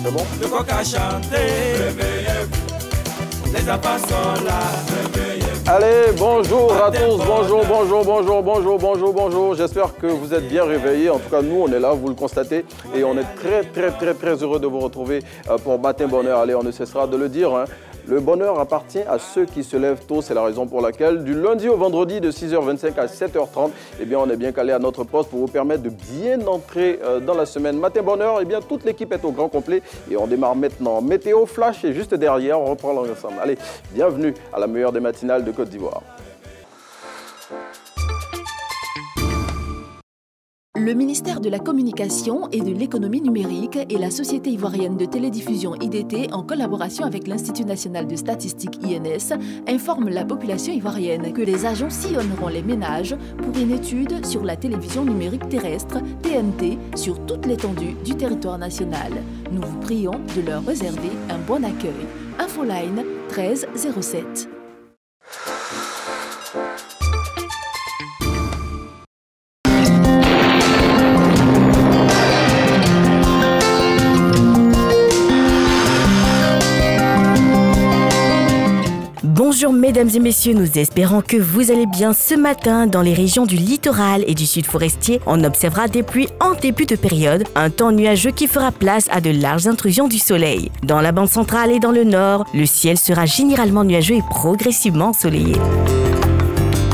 c'est bon? Le coq a chanté, réveillez-vous. Les enfants sont là, réveillez-vous. Allez, bonjour à tous, bonjour. J'espère que vous êtes bien réveillés. En tout cas, nous, on est là, vous le constatez. Et on est très heureux de vous retrouver pour Matin Bonheur. Allez, on ne cessera de le dire, hein. Le bonheur appartient à ceux qui se lèvent tôt. C'est la raison pour laquelle, du lundi au vendredi, de 6h25 à 7h30, eh bien, on est bien calé à notre poste pour vous permettre de bien entrer dans la semaine. Matin Bonheur, eh bien, toute l'équipe est au grand complet. Et on démarre maintenant. Météo Flash est juste derrière. On reprend l'ensemble. Allez, bienvenue à la meilleure des matinales de Côte d'Ivoire. Le ministère de la Communication et de l'Économie numérique et la Société ivoirienne de télédiffusion IDT, en collaboration avec l'Institut national de statistique INS, informent la population ivoirienne que les agents sillonneront les ménages pour une étude sur la télévision numérique terrestre, TNT, sur toute l'étendue du territoire national. Nous vous prions de leur réserver un bon accueil. Infoline 1307. Bonjour mesdames et messieurs, nous espérons que vous allez bien. Ce matin, dans les régions du littoral et du sud forestier, on observera des pluies en début de période, un temps nuageux qui fera place à de larges intrusions du soleil. Dans la bande centrale et dans le nord, le ciel sera généralement nuageux et progressivement ensoleillé.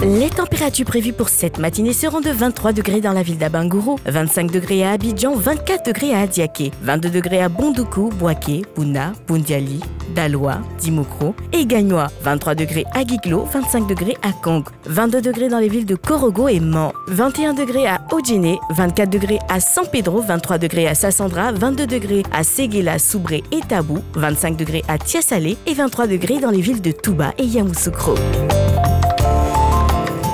Les températures prévues pour cette matinée seront de 23 degrés dans la ville d'Abangourou, 25 degrés à Abidjan, 24 degrés à Adiaké, 22 degrés à Bondoukou, Bouaké, Bouna, Boundiali, Daloa, Dimokro et Gagnoa, 23 degrés à Guiglo, 25 degrés à Kong, 22 degrés dans les villes de Korogo et Man, 21 degrés à Odjene, 24 degrés à San Pedro, 23 degrés à Sassandra, 22 degrés à Séguéla, Soubré et Tabou, 25 degrés à Tiasalé et 23 degrés dans les villes de Touba et Yamoussoukro.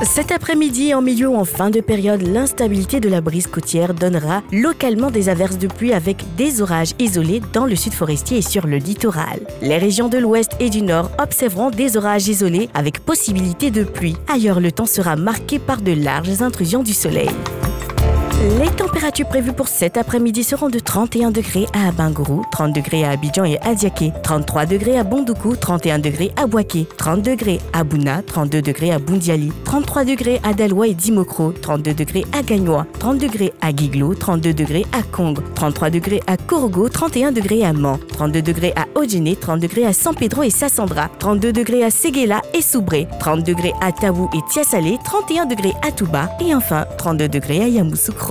Cet après-midi, en milieu ou en fin de période, l'instabilité de la brise côtière donnera localement des averses de pluie avec des orages isolés dans le sud forestier et sur le littoral. Les régions de l'ouest et du nord observeront des orages isolés avec possibilité de pluie. Ailleurs, le temps sera marqué par de larges intrusions du soleil. Les températures prévues pour cet après-midi seront de 31 degrés à Abangourou, 30 degrés à Abidjan et Adiaké, 33 degrés à Bondoukou, 31 degrés à Bouaké, 30 degrés à Bouna, 32 degrés à Boundiali, 33 degrés à Daloa et Dimokro, 32 degrés à Gagnoa, 30 degrés à Guiglo, 32 degrés à Kong, 33 degrés à Korogo, 31 degrés à Man, 32 degrés à Odjene, 30 degrés à San Pedro et Sassandra, 32 degrés à Séguéla et Soubré, 30 degrés à Tabou et Tiasalé, 31 degrés à Touba et enfin 32 degrés à Yamoussoukro.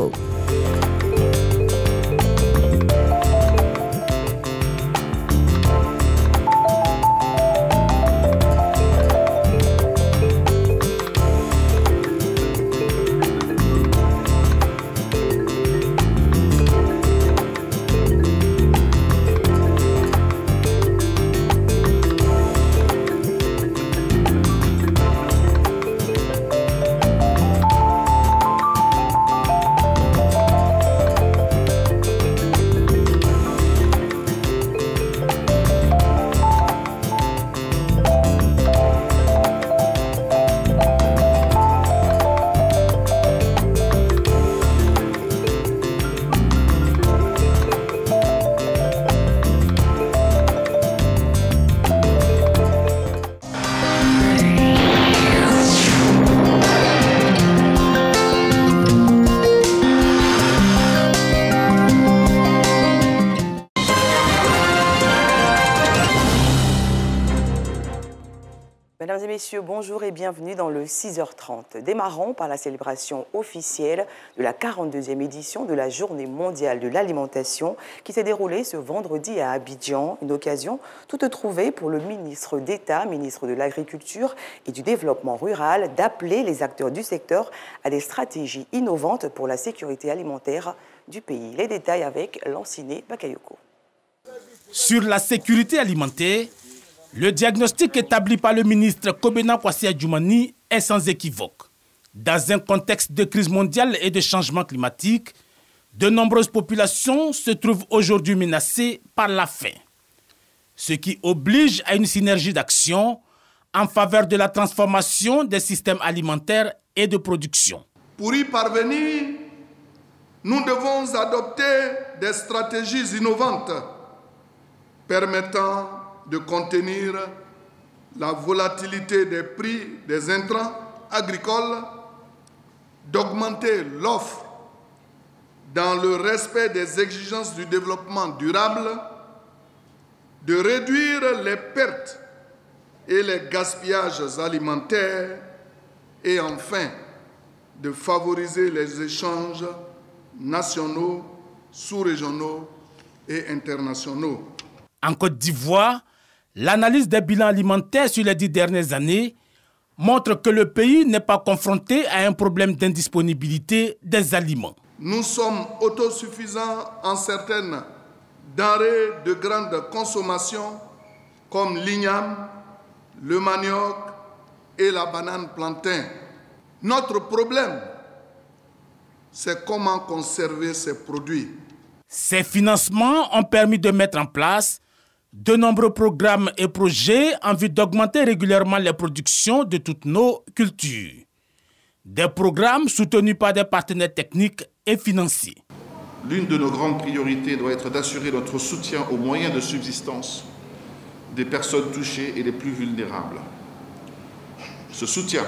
Mesdames et messieurs, bonjour et bienvenue dans le 6h30. Démarrons par la célébration officielle de la 42e édition de la Journée mondiale de l'alimentation qui s'est déroulée ce vendredi à Abidjan. Une occasion toute trouvée pour le ministre d'État, ministre de l'Agriculture et du Développement rural, d'appeler les acteurs du secteur à des stratégies innovantes pour la sécurité alimentaire du pays. Les détails avec Lanciné Bakayoko. Sur la sécurité alimentaire, le diagnostic établi par le ministre Kobena Kwasi Adjoumani est sans équivoque. Dans un contexte de crise mondiale et de changement climatique, de nombreuses populations se trouvent aujourd'hui menacées par la faim. Ce qui oblige à une synergie d'action en faveur de la transformation des systèmes alimentaires et de production. Pour y parvenir, nous devons adopter des stratégies innovantes permettant de contenir la volatilité des prix des intrants agricoles, d'augmenter l'offre dans le respect des exigences du développement durable, de réduire les pertes et les gaspillages alimentaires et enfin de favoriser les échanges nationaux, sous-régionaux et internationaux. En Côte d'Ivoire, l'analyse des bilans alimentaires sur les 10 dernières années montre que le pays n'est pas confronté à un problème d'indisponibilité des aliments. Nous sommes autosuffisants en certaines denrées de grande consommation comme l'igname, le manioc et la banane plantain. Notre problème, c'est comment conserver ces produits. Ces financements ont permis de mettre en place de nombreux programmes et projets en vue d'augmenter régulièrement les productions de toutes nos cultures. Des programmes soutenus par des partenaires techniques et financiers. L'une de nos grandes priorités doit être d'assurer notre soutien aux moyens de subsistance des personnes touchées et les plus vulnérables. Ce soutien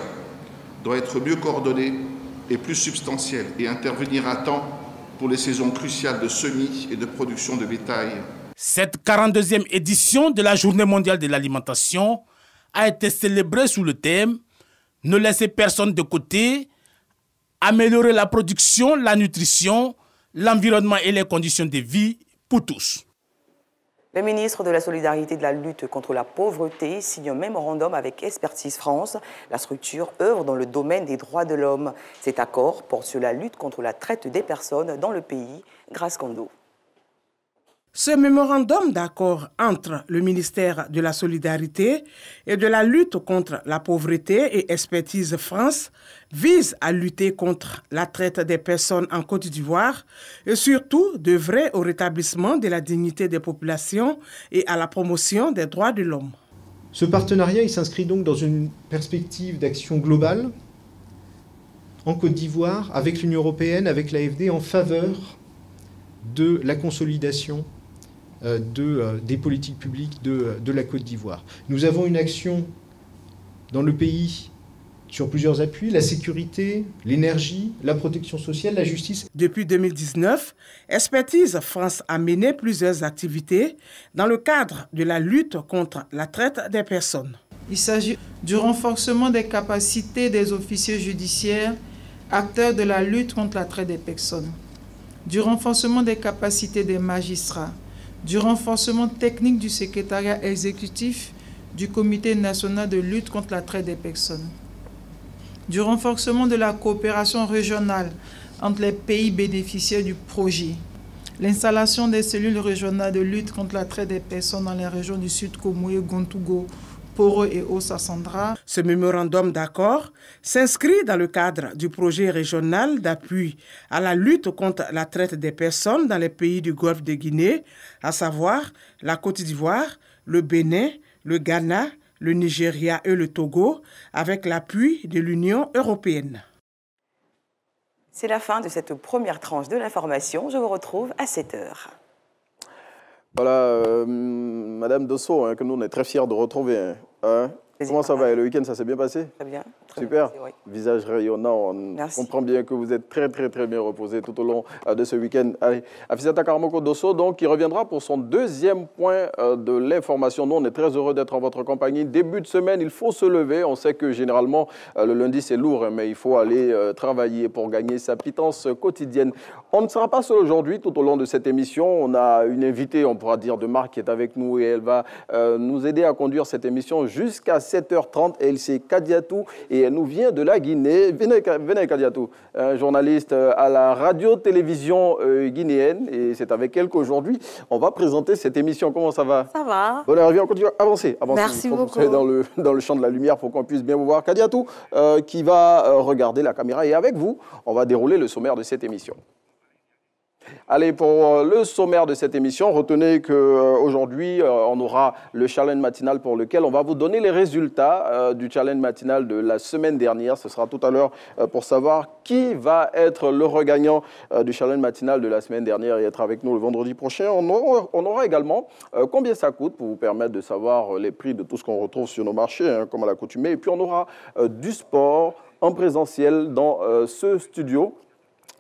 doit être mieux coordonné et plus substantiel et intervenir à temps pour les saisons cruciales de semis et de production de bétail. Cette 42e édition de la Journée mondiale de l'alimentation a été célébrée sous le thème « Ne laissez personne de côté, améliorer la production, la nutrition, l'environnement et les conditions de vie pour tous ». Le ministre de la Solidarité et de la lutte contre la pauvreté signe un mémorandum avec Expertise France. La structure œuvre dans le domaine des droits de l'homme. Cet accord porte sur la lutte contre la traite des personnes dans le pays. Grâce Kondo. Ce mémorandum d'accord entre le ministère de la Solidarité et de la lutte contre la pauvreté et Expertise France vise à lutter contre la traite des personnes en Côte d'Ivoire et surtout d'œuvrer au rétablissement de la dignité des populations et à la promotion des droits de l'homme. Ce partenariat s'inscrit donc dans une perspective d'action globale en Côte d'Ivoire avec l'Union européenne, avec l'AFD, en faveur de la consolidation des politiques publiques de la Côte d'Ivoire. Nous avons une action dans le pays sur plusieurs appuis, la sécurité, l'énergie, la protection sociale, la justice. Depuis 2019, Expertise France a mené plusieurs activités dans le cadre de la lutte contre la traite des personnes. Il s'agit du renforcement des capacités des officiers judiciaires, acteurs de la lutte contre la traite des personnes, du renforcement des capacités des magistrats, du renforcement technique du secrétariat exécutif du Comité national de lutte contre la traite des personnes, du renforcement de la coopération régionale entre les pays bénéficiaires du projet, l'installation des cellules régionales de lutte contre la traite des personnes dans les régions du Sud Komoé, Gontougo, Poro et Ossa-Sandra. Ce mémorandum d'accord s'inscrit dans le cadre du projet régional d'appui à la lutte contre la traite des personnes dans les pays du Golfe de Guinée, à savoir la Côte d'Ivoire, le Bénin, le Ghana, le Nigeria et le Togo, avec l'appui de l'Union européenne. C'est la fin de cette première tranche de l'information. Je vous retrouve à 7 h. Voilà, Madame Dosso, que nous on est très fiers de retrouver. Comment ça va? Le week-end, ça s'est bien passé? Très bien. Super. Bien passé, oui. Visage rayonnant. On comprend bien que vous êtes très bien reposé tout au long de ce week-end. Allez, Afisata Karamoko Dosso, donc, qui reviendra pour son deuxième point de l'information. Nous, on est très heureux d'être en votre compagnie. Début de semaine, il faut se lever. On sait que généralement, le lundi, c'est lourd, mais il faut aller travailler pour gagner sa pitance quotidienne. On ne sera pas seul aujourd'hui tout au long de cette émission. On a une invitée, on pourra dire, de marque qui est avec nous et elle va nous aider à conduire cette émission jusqu'à 7h30. Elle, c'est Kadiatou et elle nous vient de la Guinée. Venez Kadiatou, journaliste à la radio-télévision guinéenne. Et c'est avec elle qu'aujourd'hui, on va présenter cette émission. Comment ça va? Ça va. Bon, on continue. Avancez. Merci beaucoup. Vous soyez dans le champ de la lumière pour qu'on puisse bien vous voir. Kadiatou qui va regarder la caméra. Et avec vous, on va dérouler le sommaire de cette émission. Allez, pour le sommaire de cette émission, retenez qu'aujourd'hui, on aura le challenge matinal pour lequel on va vous donner les résultats du challenge matinal de la semaine dernière. Ce sera tout à l'heure pour savoir qui va être le regagnant du challenge matinal de la semaine dernière et être avec nous le vendredi prochain. On aura également combien ça coûte pour vous permettre de savoir les prix de tout ce qu'on retrouve sur nos marchés, hein, comme à l'accoutumée. Et puis, on aura du sport en présentiel dans ce studio.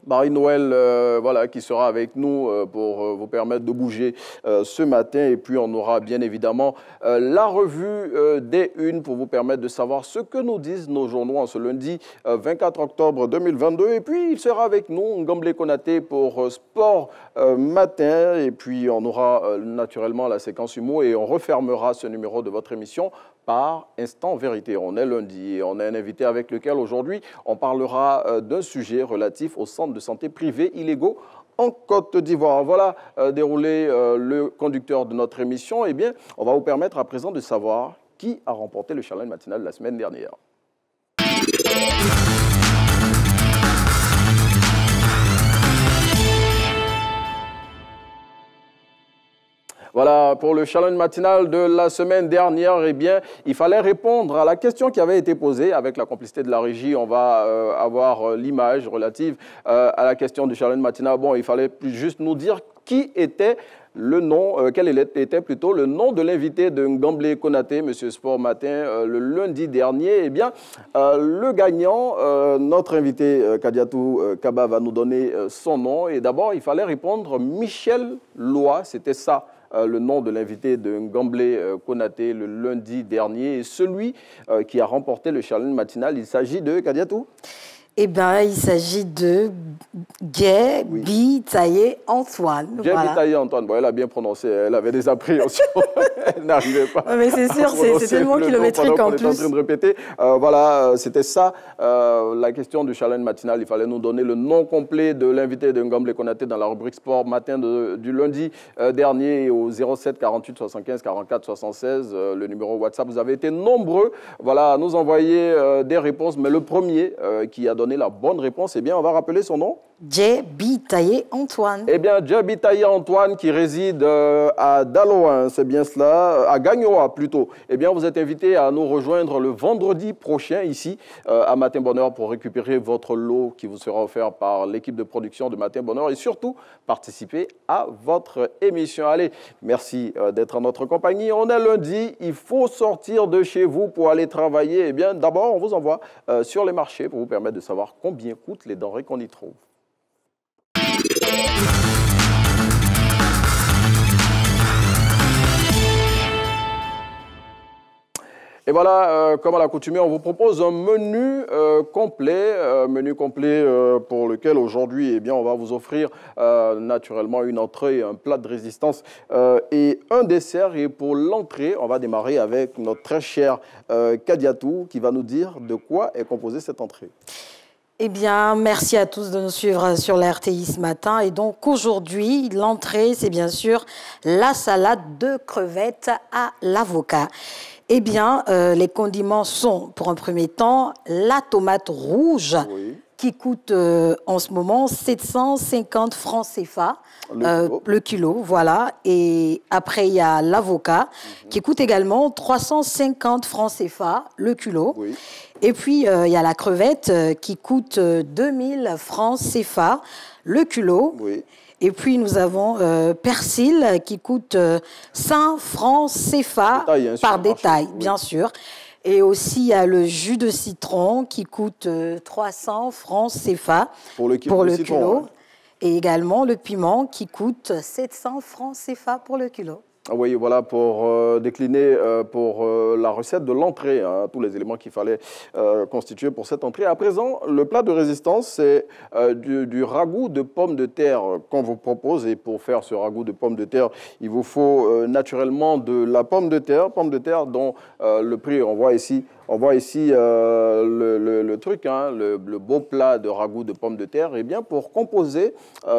Marie-Noël voilà, qui sera avec nous pour vous permettre de bouger ce matin. Et puis, on aura bien évidemment la revue des unes pour vous permettre de savoir ce que nous disent nos journaux en ce lundi 24 octobre 2022. Et puis, il sera avec nous Ngamblé Konaté pour Sport Matin. Et puis, on aura naturellement la séquence humour et on refermera ce numéro de votre émission par Instant Vérité. On est lundi et on a un invité avec lequel aujourd'hui on parlera d'un sujet relatif aux centres de santé privés illégaux en Côte d'Ivoire. Voilà déroulé le conducteur de notre émission. Eh bien, on va vous permettre à présent de savoir qui a remporté le challenge matinal de la semaine dernière. Voilà, pour le challenge matinal de la semaine dernière, eh bien, il fallait répondre à la question qui avait été posée. Avec la complicité de la régie, on va avoir l'image relative à la question du challenge matinal. Bon, il fallait juste nous dire qui était le nom, quel était plutôt le nom de l'invité de Ngamblé Konaté, Monsieur Sport Matin, le lundi dernier. Eh bien, le gagnant, notre invité Kadiatou Kaba va nous donner son nom. Et d'abord, il fallait répondre Michel Loa, c'était ça. Le nom de l'invité de Ngamblé Konaté le lundi dernier. Et celui qui a remporté le challenge matinal, il s'agit de Kadiatou? Eh bien, il s'agit de Bitaye Antoine. Bitaye Antoine, bon, elle a bien prononcé, elle avait des appréhensions, elle n'arrivait pas. Mais c'est sûr, c'est tellement kilométrique en plus. On est en train de répéter. Voilà, c'était ça, la question du challenge matinal. Il fallait nous donner le nom complet de l'invité de Ngamblé Konaté dans la rubrique sport matin du lundi dernier au 07 48 75 44 76, le numéro WhatsApp. Vous avez été nombreux voilà, à nous envoyer des réponses, mais le premier qui a donné la bonne réponse, eh bien, on va rappeler son nom. Bitaye Antoine. Eh bien, Bitaye Antoine qui réside à Daloin, c'est bien cela, à Gagnoa plutôt. Eh bien, vous êtes invité à nous rejoindre le vendredi prochain ici à Matin Bonheur pour récupérer votre lot qui vous sera offert par l'équipe de production de Matin Bonheur et surtout participer à votre émission. Allez, merci d'être en notre compagnie. On est lundi, il faut sortir de chez vous pour aller travailler. Eh bien, d'abord, on vous envoie sur les marchés pour vous permettre de savoir combien coûtent les denrées qu'on y trouve. Et voilà, comme à l'accoutumée, on vous propose un menu complet, pour lequel aujourd'hui, eh bien, on va vous offrir naturellement une entrée, un plat de résistance et un dessert. Et pour l'entrée, on va démarrer avec notre très cher Kadiatou qui va nous dire de quoi est composée cette entrée. Eh bien, merci à tous de nous suivre sur la RTI ce matin. Et donc, aujourd'hui, l'entrée, c'est bien sûr la salade de crevettes à l'avocat. Eh bien, les condiments sont, pour un premier temps, la tomate rouge, qui coûte en ce moment 750 francs CFA, le kilo, voilà. Et après, il y a l'avocat, qui coûte également 350 francs CFA, le kilo. Oui. Et puis, il y a la crevette qui coûte 2000 francs CFA, le kilo. Oui. Et puis, nous avons persil qui coûte 100 francs CFA par détail, bien sûr. Et aussi, il y a le jus de citron qui coûte 300 francs CFA pour le kilo. Et également le piment qui coûte 700 francs CFA pour le kilo. Oui, voilà, pour décliner pour la recette de l'entrée, hein, tous les éléments qu'il fallait constituer pour cette entrée. À présent, le plat de résistance, c'est du ragoût de pommes de terre qu'on vous propose. Et pour faire ce ragoût de pommes de terre, il vous faut naturellement de la pomme de terre dont le prix, on voit ici, On voit ici le truc, hein, le beau plat de ragoût de pommes de terre. Eh bien, pour composer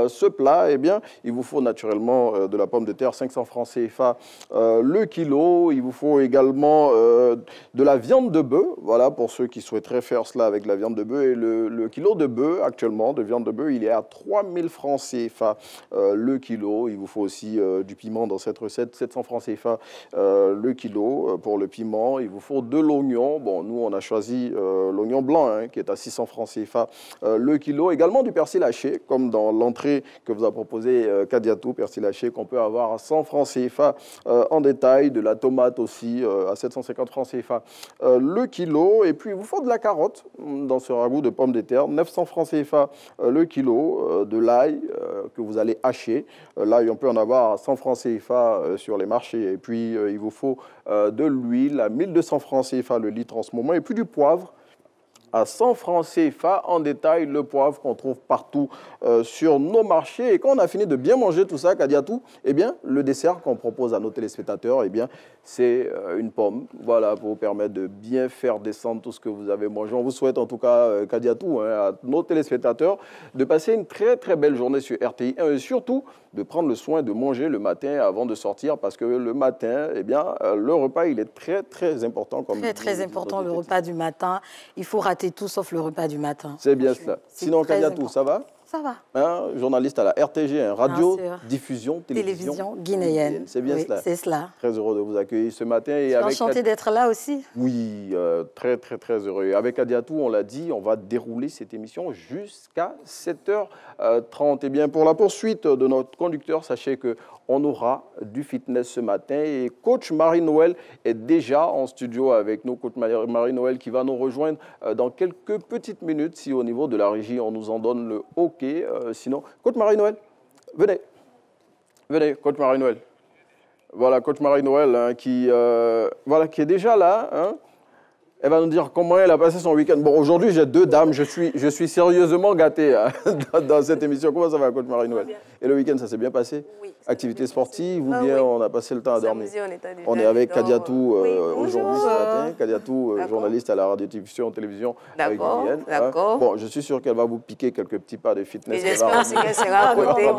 ce plat, eh bien, il vous faut naturellement de la pomme de terre, 500 francs CFA le kilo. Il vous faut également de la viande de bœuf, voilà, pour ceux qui souhaiteraient faire cela avec la viande de bœuf. Et le kilo de bœuf, actuellement, de viande de bœuf, il est à 3000 francs CFA le kilo. Il vous faut aussi du piment dans cette recette, 700 francs CFA le kilo pour le piment. Il vous faut de l'oignon. Bon, nous, on a choisi l'oignon blanc, hein, qui est à 600 francs CFA le kilo. Également du persil haché, comme dans l'entrée que vous a proposé Kadiatou, persil haché qu'on peut avoir à 100 francs CFA en détail. De la tomate aussi à 750 francs CFA le kilo. Et puis, il vous faut de la carotte dans ce ragoût de pommes de terre, 900 francs CFA le kilo. De l'ail que vous allez hacher. L'ail, on peut en avoir à 100 francs CFA sur les marchés. Et puis, il vous faut de l'huile à 1200 francs CFA le litre en ce moment. Et puis du poivre à 100 francs CFA en détail, le poivre qu'on trouve partout sur nos marchés. Et quand on a fini de bien manger tout ça, Kadiatou, eh bien, le dessert qu'on propose à nos téléspectateurs, eh bien, c'est une pomme, voilà, pour vous permettre de bien faire descendre tout ce que vous avez mangé. On vous souhaite en tout cas, Kadiatou, hein, à nos téléspectateurs, de passer une très très belle journée sur RTI et surtout de prendre le soin de manger le matin avant de sortir, parce que le matin, eh bien, le repas, il est très très important. Très important, le repas du matin. Il faut rater tout sauf le repas du matin. C'est bien cela. Sinon, Kadiatou, ça va? Ça va. Hein, journaliste à la RTG, hein, radio, diffusion, télévision guinéenne. C'est bien oui, cela. C'est cela. Très heureux de vous accueillir ce matin. Je suis enchantée d'être là aussi. Oui, très très très heureux. Et avec Kadiatou, on l'a dit, on va dérouler cette émission jusqu'à 7h30. Et bien, pour la poursuite de notre conducteur, sachez que on aura du fitness ce matin et coach Marie-Noël est déjà en studio avec nous. Coach Marie-Noël qui va nous rejoindre dans quelques petites minutes si au niveau de la régie on nous en donne le OK. Sinon, coach Marie-Noël, venez. Venez, coach Marie-Noël. Voilà, coach Marie-Noël hein, qui est déjà là. Hein. Elle va nous dire comment elle a passé son week-end. Bon, aujourd'hui, j'ai deux dames. Je suis sérieusement gâté hein, dans cette émission. Comment ça va, coach Marie-Noël? Et le week-end, ça s'est bien passé? Oui. Activité sportive ou bien on a passé le temps à dormir? On est avec Kadiatou aujourd'hui, ce matin. Kadiatou, journaliste à la radio-diffusion, télévision guinéenne. D'accord. Bon, je suis sûr qu'elle va vous piquer quelques petits pas de fitness. J'espère aussi qu'elle sera à côté.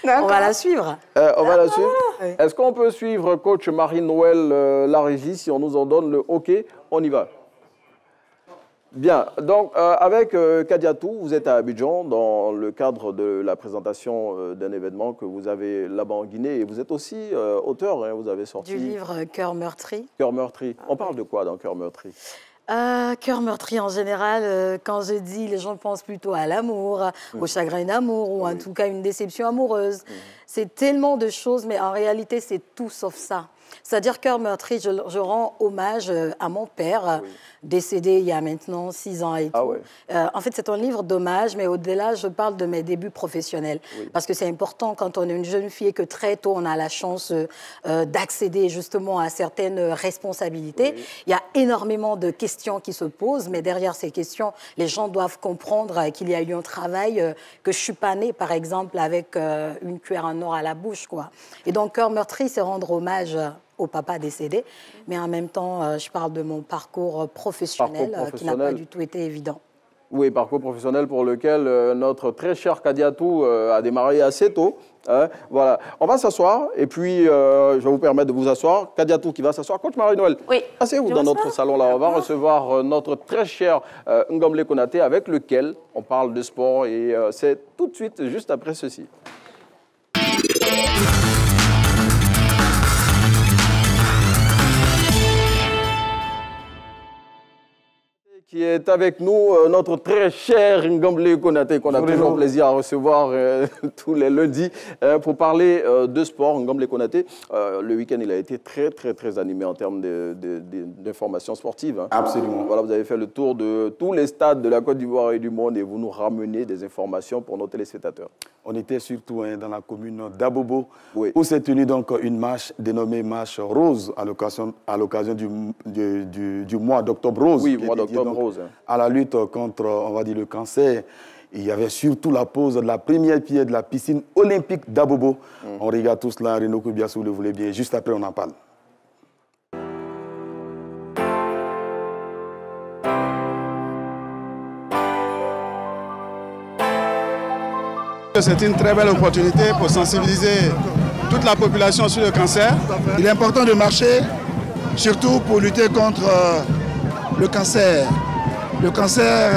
On va la suivre. On va la suivre. Oui. Est-ce qu'on peut suivre coach Marie-Noël la régie si on nous en donne le OK? On y va. Bien, donc avec Kadiatou, vous êtes à Abidjan dans le cadre de la présentation d'un événement que vous avez là-bas en Guinée et vous êtes aussi auteur, hein, vous avez sorti... Du livre Cœur meurtri. Cœur meurtri. On parle de quoi dans Cœur meurtri? Cœur meurtri en général, quand je dis, les gens pensent plutôt à l'amour, au chagrin d'amour ou en tout cas une déception amoureuse. C'est tellement de choses, mais en réalité, c'est tout sauf ça. C'est-à-dire Cœur meurtri, je rends hommage à mon père, décédé il y a maintenant 6 ans et tout. En fait, c'est un livre d'hommage, mais au-delà, je parle de mes débuts professionnels. Parce que c'est important quand on est une jeune fille et que très tôt, on a la chance d'accéder justement à certaines responsabilités. Il y a énormément de questions qui se posent, mais derrière ces questions, les gens doivent comprendre qu'il y a eu un travail, que je ne suis pas née, par exemple, avec une cuillère en or à la bouche, quoi. Et donc, Cœur meurtri, c'est rendre hommage au papa décédé, mais en même temps, je parle de mon parcours professionnel qui n'a pas du tout été évident. Oui, parcours professionnel pour lequel notre très cher Kadiatou a démarré assez tôt. Hein, voilà. On va s'asseoir et puis je vais vous permettre de vous asseoir. Kadiatou qui va s'asseoir. Coach Marie-Noël, asseyez-vous dans notre salon là. On va recevoir notre très cher Ngomble Konaté avec lequel on parle de sport et c'est tout de suite juste après ceci. Qui est avec nous, notre très cher Ngomble Konaté, qu'on a toujours plaisir à recevoir tous les lundis pour parler de sport. Ngomble Konaté, le week-end, il a été très, très, très animé en termes d'informations sportives. Hein. Absolument. Voilà, vous avez fait le tour de tous les stades de la Côte d'Ivoire et du monde et vous nous ramenez des informations pour nos téléspectateurs. On était surtout dans la commune d'Abobo où s'est tenue donc une marche dénommée Marche Rose à l'occasion du mois d'Octobre Rose. Oui, mois d'Octobre Rose. À la lutte contre, on va dire, le cancer. Il y avait surtout la pose de la première pierre de la piscine olympique d'Abobo. On regarde tout cela, Renaud Koubias, si vous le voulez bien. Juste après, on en parle. que c'est une très belle opportunité pour sensibiliser toute la population sur le cancer. Il est important de marcher, surtout pour lutter contre le cancer. Le cancer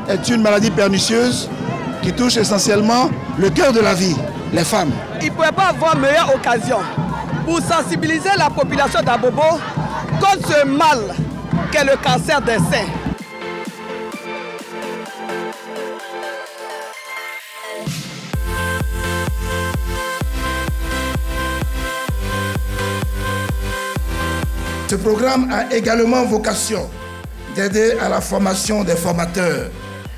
est une maladie pernicieuse qui touche essentiellement le cœur de la vie, les femmes. Il ne pourrait pas avoir meilleure occasion pour sensibiliser la population d'Abobo contre ce mal qu'est le cancer des seins. Ce programme a également vocation d'aider à la formation des formateurs,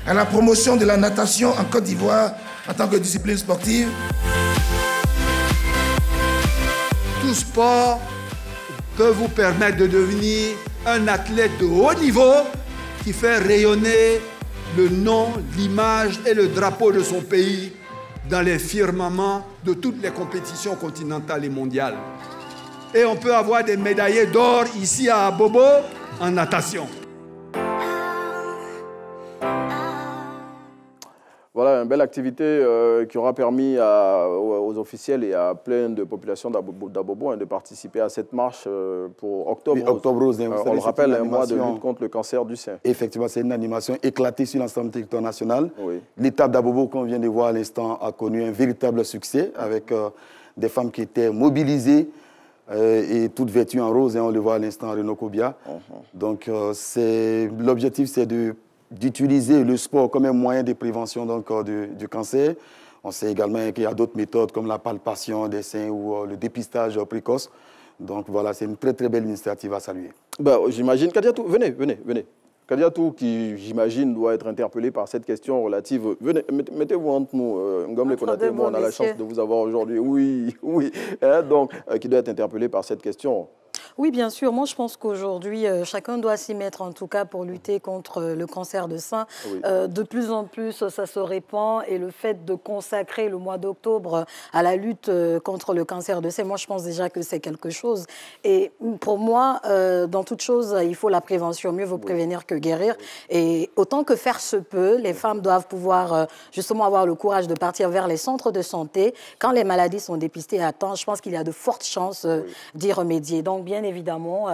à la promotion de la natation en Côte d'Ivoire en tant que discipline sportive. Tout sport peut vous permettre de devenir un athlète de haut niveau qui fait rayonner le nom, l'image et le drapeau de son pays dans les firmaments de toutes les compétitions continentales et mondiales. Et on peut avoir des médaillés d'or ici à Abobo en natation. Voilà, une belle activité qui aura permis aux officiels et à plein de populations d'Abobo de participer à cette marche pour Octobre Rose. Octobre Rose, on le rappelle, un mois de lutte contre le cancer du sein. Effectivement, c'est une animation éclatée sur l'ensemble du territoire national. Oui. L'étape d'Abobo, qu'on vient de voir à l'instant, a connu un véritable succès avec des femmes qui étaient mobilisées et toutes vêtues en rose, et on le voit à l'instant à Renaud Kobia. Donc, l'objectif, c'est d'utiliser le sport comme un moyen de prévention du cancer. On sait également qu'il y a d'autres méthodes comme la palpation des seins ou le dépistage précoce. Donc voilà, c'est une très très belle initiative à saluer. J'imagine, Kadiatou, venez. Kadiatou, qui j'imagine doit être interpellé par cette question relative. Venez, mettez-vous entre nous. Ngomle Konaté, moi, on a la chance de vous avoir aujourd'hui. Oui. Donc, qui doit être interpellé par cette question. Oui, bien sûr. Moi, je pense qu'aujourd'hui, chacun doit s'y mettre, en tout cas, pour lutter contre le cancer de sein. Oui. De plus en plus, ça se répand. Et le fait de consacrer le mois d'octobre à la lutte contre le cancer de sein, moi, je pense déjà que c'est quelque chose. Et pour moi, dans toute chose, il faut la prévention. Mieux vaut prévenir que guérir. Et autant que faire se peut, les femmes doivent pouvoir justement avoir le courage de partir vers les centres de santé. Quand les maladies sont dépistées à temps, je pense qu'il y a de fortes chances d'y remédier. Donc, bien évidemment,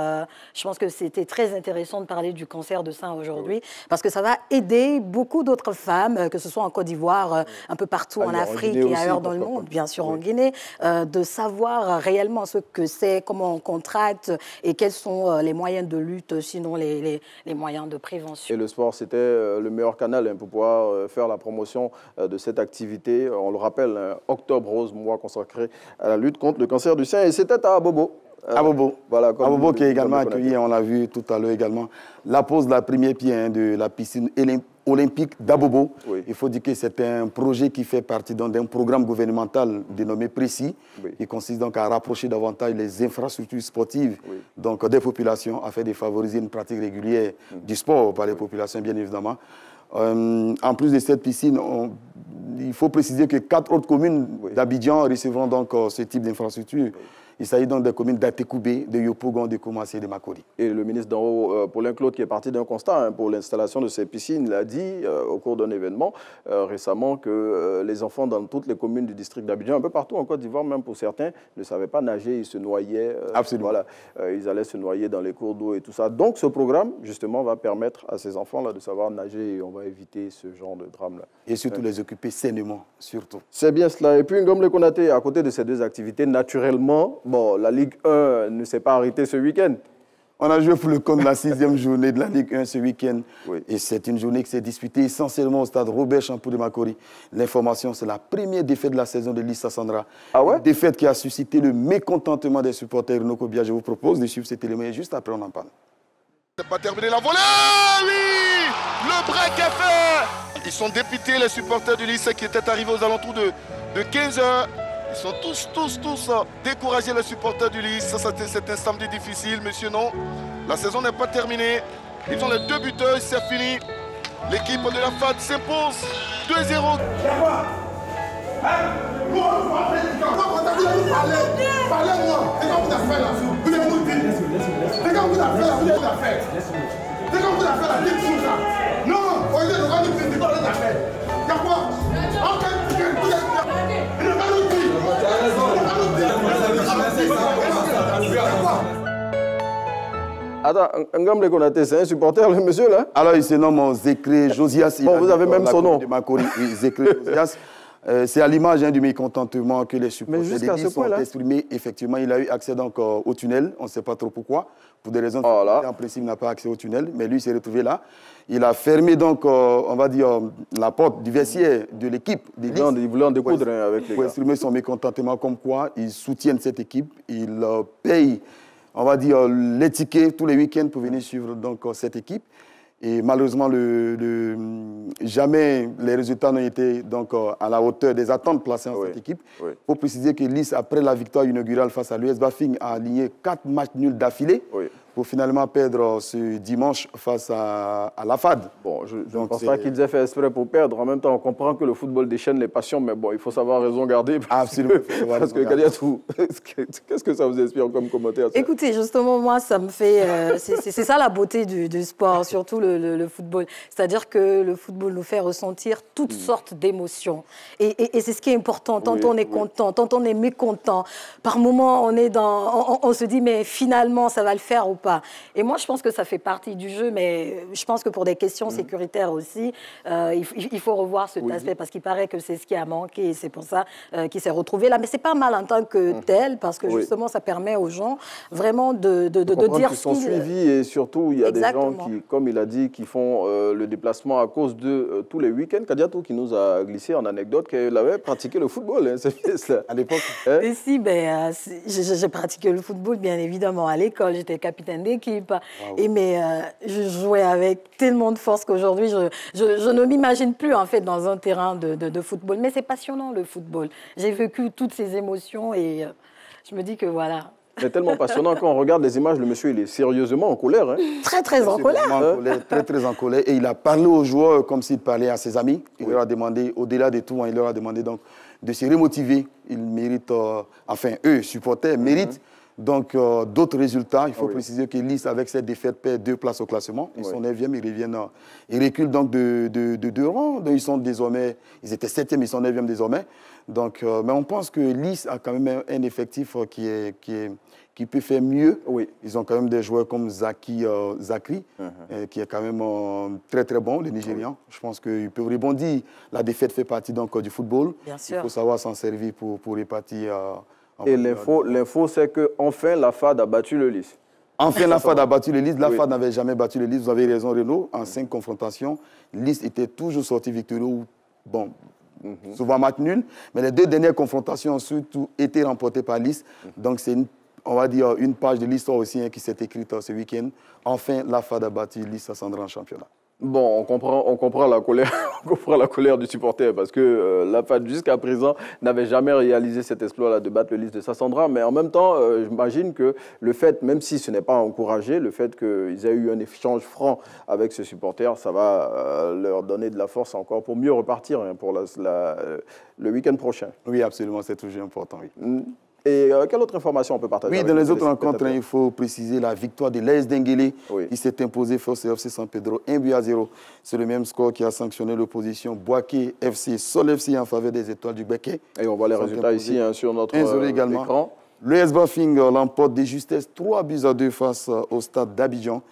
je pense que c'était très intéressant de parler du cancer de sein aujourd'hui, parce que ça va aider beaucoup d'autres femmes, que ce soit en Côte d'Ivoire, un peu partout en Afrique et ailleurs dans le monde, bien sûr en Guinée, de savoir réellement ce que c'est, comment on contracte et quels sont les moyens de lutte, sinon les moyens de prévention. Et le sport, c'était le meilleur canal pour pouvoir faire la promotion de cette activité. On le rappelle, Octobre Rose, mois consacré à la lutte contre le cancer du sein, et c'était à Abobo. Abobo, voilà, Abobo qui est également accueilli, on l'a vu tout à l'heure également, la pose de la première pierre de la piscine olympique d'Abobo. Oui. Il faut dire que c'est un projet qui fait partie d'un programme gouvernemental dénommé Précis, qui consiste donc à rapprocher davantage les infrastructures sportives donc des populations afin de favoriser une pratique régulière du sport par les populations, bien évidemment. En plus de cette piscine, il faut préciser que 4 autres communes d'Abidjan recevront donc ce type d'infrastructure. Il s'agit donc des communes d'Atekoubé, de Yopougon, de Koumassé et de Makori. Et le ministre d'en haut, Paulin Claude, qui est parti d'un constat pour l'installation de ces piscines, l'a dit au cours d'un événement récemment que les enfants dans toutes les communes du district d'Abidjan, un peu partout en Côte d'Ivoire, même pour certains, ne savaient pas nager, ils se noyaient. Absolument. Voilà, ils allaient se noyer dans les cours d'eau et tout ça. Donc ce programme, justement, va permettre à ces enfants-là de savoir nager et on va éviter ce genre de drame-là. Et surtout les occuper sainement, surtout. C'est bien cela. Et puis, Ngomle Konaté, à côté de ces deux activités, naturellement, bon, la Ligue 1 ne s'est pas arrêtée ce week-end. On a joué pour le compte de la 6e journée de la Ligue 1 ce week-end. Oui. Et c'est une journée qui s'est disputée essentiellement au stade Robert Champoux de Makori. L'information, c'est la première défaite de la saison de l'Issa Sandra. Ah ouais? Une défaite qui a suscité le mécontentement des supporters Renaud Kobia. Je vous propose de suivre cet élément et juste après on en parle. C'est pas terminé la volée, oui! Le break est fait! Ils sont dépités, les supporters du lycée qui étaient arrivés aux alentours de 15 h. Ils sont tous découragés, les supporters du lycée. C'est un samedi difficile, monsieur, non. La saison n'est pas terminée. Ils ont les 2 buteurs, c'est fini. L'équipe de la FAD s'impose 2-0. Non, Attends, Ngamble Konaté, c'est un supporter, le monsieur là? Alors, il se nomme Zécré Josias. Bon, vous avez même son nom. De Makori, oui, Zécré Josias. C'est à l'image du mécontentement que les supporters des Lys ont exprimé. Effectivement, il a eu accès donc, au tunnel. On ne sait pas trop pourquoi. Pour des raisons en principe, il n'a pas accès au tunnel. Mais lui, il s'est retrouvé là. Il a fermé donc, on va dire, la porte du vestiaire de l'équipe des Lys. Il voulait en découdre avec les gars. Pour exprimer son mécontentement comme quoi ils soutiennent cette équipe. Ils payent, on va dire, les tickets tous les week-ends pour venir suivre donc, cette équipe. Et malheureusement, jamais les résultats n'ont été donc, à la hauteur des attentes placées en cette équipe. Il faut préciser que Lys, après la victoire inaugurale face à l'US Bafing, a aligné 4 matchs nuls d'affilée pour finalement perdre ce dimanche face à la FAD. Bon, je ne pense pas qu'ils aient fait exprès pour perdre. En même temps, on comprend que le football déchaîne les passions, mais bon, il faut savoir raison garder. Absolument. Parce que Kadiatou, qu'est-ce que ça vous inspire comme commentaire? Écoutez, justement, moi, ça me fait... c'est ça la beauté du sport, surtout le football. C'est-à-dire que le football nous fait ressentir toutes sortes d'émotions. Et c'est ce qui est important. Tant on est content, tant on est mécontent. Par moments, on se dit, mais finalement, ça va le faire ou pas. Et moi, je pense que ça fait partie du jeu, mais je pense que pour des questions sécuritaires aussi, il faut revoir cet aspect, parce qu'il paraît que c'est ce qui a manqué, et c'est pour ça qu'il s'est retrouvé là. Mais c'est pas mal en tant que tel, parce que justement, ça permet aux gens vraiment de dire qu'ils sont suivis, et surtout, il y a des gens qui, comme il a dit, qui font le déplacement à cause de tous les week-ends. Kadiatou qui nous a glissé en anecdote qu'il avait pratiqué le football, à l'époque. Et si, j'ai pratiqué le football, bien évidemment, à l'école. J'étais capitaine d'équipe. Et mais je jouais avec tellement de force qu'aujourd'hui, je ne m'imagine plus en fait dans un terrain de football. Mais c'est passionnant le football. J'ai vécu toutes ces émotions et je me dis que voilà. C'est tellement passionnant quand on regarde les images, le monsieur il est sérieusement en colère. Hein. Très en colère. Très en colère. Et il a parlé aux joueurs comme s'il parlait à ses amis. Il leur a demandé, au-delà de tout, il leur a demandé donc de se remotiver. Ils méritent, eux, supporters, méritent donc d'autres résultats. Il faut préciser que Lys, avec cette défaite, perd 2 places au classement. Ils sont 9e, ils reviennent, ils reculent donc de 2 rangs. Donc, ils étaient 7e, ils sont 9e désormais. Donc, mais on pense que Lys a quand même un effectif qui peut faire mieux. Ils ont quand même des joueurs comme Zakri, qui est quand même très bon, le Nigérian. Je pense qu'ils peuvent rebondir. La défaite fait partie donc, du football. Bien sûr. Il faut savoir s'en servir pour répartir. Et l'info, c'est qu'enfin, la FAD a battu le Lys. Enfin, la FAD a battu le Lys. La FAD n'avait jamais battu le Lys. Vous avez raison, Renaud. En 5 confrontations, Lys était toujours sorti victorieux. Bon, souvent match nul. Mais les 2 dernières confrontations ont surtout été remportées par Lys. Donc, c'est on va dire une page de l'histoire aussi qui s'est écrite ce week-end. Enfin, la FAD a battu Lys à Sandra en championnat. Bon, on comprend la colère, la colère du supporter parce que la FAD jusqu'à présent n'avait jamais réalisé cet exploit-là de battre le Lys de Sassandra. Mais en même temps, j'imagine que le fait, même si ce n'est pas encouragé, le fait qu'ils aient eu un échange franc avec ce supporter, ça va leur donner de la force encore pour mieux repartir pour le week-end prochain. Oui, absolument, c'est toujours important. Oui. Et quelle autre information on peut partager? Oui, dans les autres rencontres, il faut préciser la victoire de l'AS Denguélé qui s'est imposé face au FC San Pedro 1-0. C'est le même score qui a sanctionné l'opposition Boaké FC, Sol FC en faveur des Étoiles du Béquet. Et on voit les résultats ici sur notre écran. L'US Bafing l'emporte de justesse 3-2 face au Stade d'Abidjan.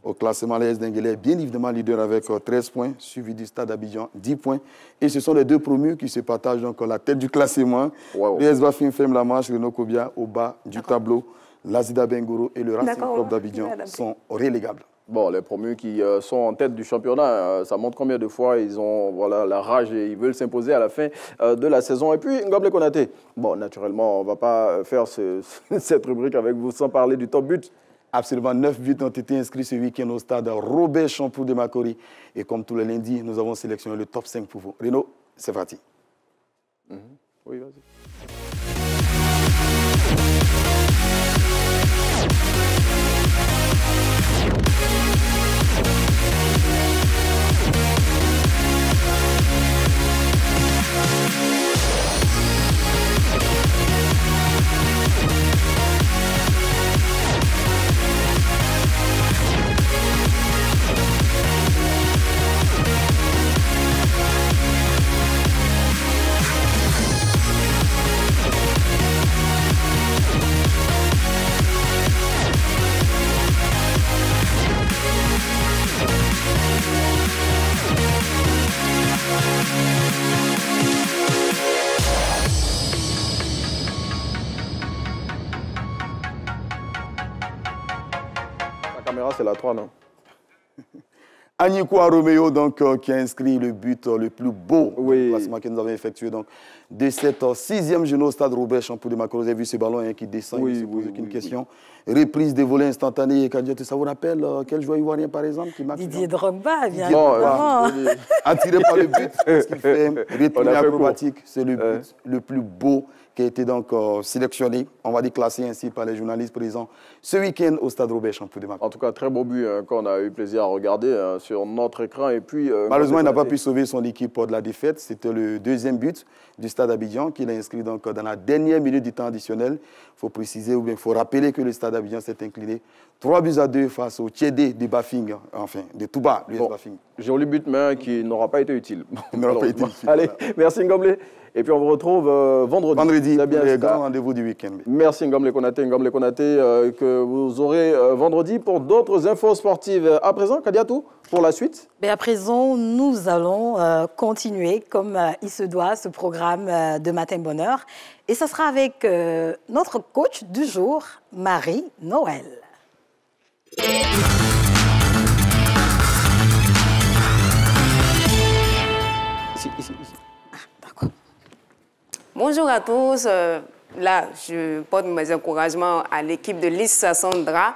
Au classement, l'AS Denguélé est bien évidemment leader avec 13 points, suivi du Stade d'Abidjan 10 points. Et ce sont les 2 promus qui se partagent donc la tête du classement. L'US Bafing ferme la marche, Renaud Kobia au bas du tableau. L'Azida Bengoro et le Racing Club d'Abidjan sont relégables. Bon, les promus qui sont en tête du championnat, ça montre combien de fois ils ont la rage et ils veulent s'imposer à la fin de la saison. Et puis, Ngamble Konaté, bon, naturellement, on ne va pas faire cette rubrique avec vous sans parler du top but. Absolument, 9 buts ont été inscrits ce week-end au stade Robert Champoux de Makori. Et comme tous les lundis, nous avons sélectionné le top 5 pour vous. Renaud, c'est parti. Oui, vas-y. caméra, c'est la 3, non? Agnicoua Romeo, donc, qui a inscrit le but le plus beau classement que nous avons effectué donc, de cette 6e journée au stade Robert Champoux de Macron. Vous avez vu ce ballon qui descend, il ne se pose aucune question. Reprise des volets instantanés. Ça vous rappelle quel joueur ivoirien, par exemple, qui marque? Didier Drogba, bien évidemment. Attiré par le but, ce qu'il fait, rythme acrobatique, c'est le but le plus beau qui a été donc sélectionné, on va dire classé ainsi par les journalistes présents ce week-end au stade Robert Champoux de Macron. En tout cas, très beau but qu'on a eu plaisir à regarder sur notre écran. Et puis, malheureusement, il n'a pas pu sauver son équipe de la défaite. C'était le 2e but du stade Abidjan qu'il a inscrit donc dans la dernière minute du temps additionnel. Il faut préciser ou bien il faut rappeler que le stade Abidjan s'est incliné 3-2 face au Tchédé de Bafing, enfin de Touba, l'US Bafing. Joli but, mais qui n'aura pas été utile. Il n'aura pas été utile. Allez, merci Ngomble. Et puis on vous retrouve vendredi. Vendredi, le grand rendez-vous du week-end. Merci Ngomble Konaté, que vous aurez vendredi pour d'autres infos sportives. À présent, Kadiatou, pour la suite. Mais à présent, nous allons continuer comme il se doit ce programme de Matin Bonheur. Et ce sera avec notre coach du jour, Marie-Noël. Ici. Bonjour à tous. Là, je porte mes encouragements à l'équipe de Lissa Sandra.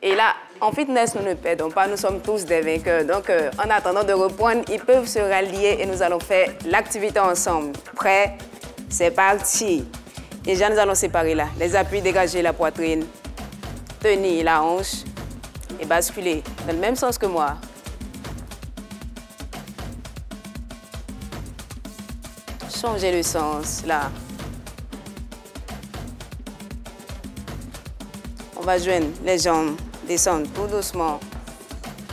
Et là, en fitness, nous ne perdons pas. Nous sommes tous des vainqueurs. Donc, en attendant de reprendre, ils peuvent se rallier et nous allons faire l'activité ensemble. Prêt? C'est parti. Déjà, nous allons séparer là. Les appuis, dégager la poitrine. Tenir la hanche et basculer dans le même sens que moi. Changer le sens, là. On va joindre les jambes, descendre tout doucement.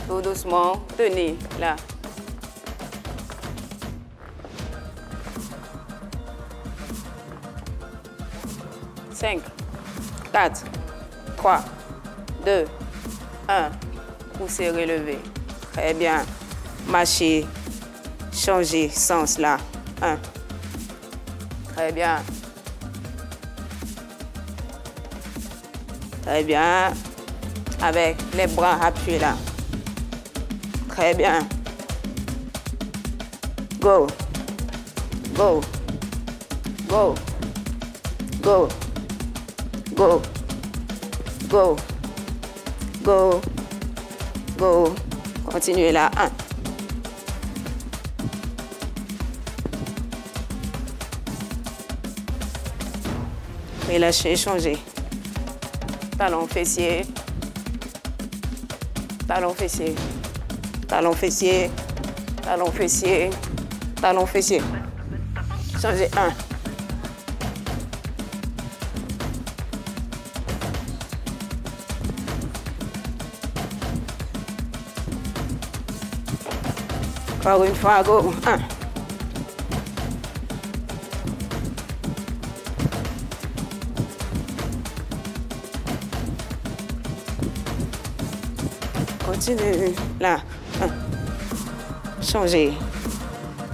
Tout doucement, tenez, là. Cinq, 4, 3, 2, 1. Poussez, relevez. Très bien. Marchez. Changez sens, là. 1. Très bien. Très bien. Avec les bras appuyés là. Très bien. Go. Go. Go. Go. Go. Go. Go. Go. Continuez là. 1. Relâchez, changez. Talon fessier. Talon fessier. Talon fessier. Talon fessier. Talon fessier. Changez. 1. Encore une fois, go. 1. Continue. Là. 1. Changez.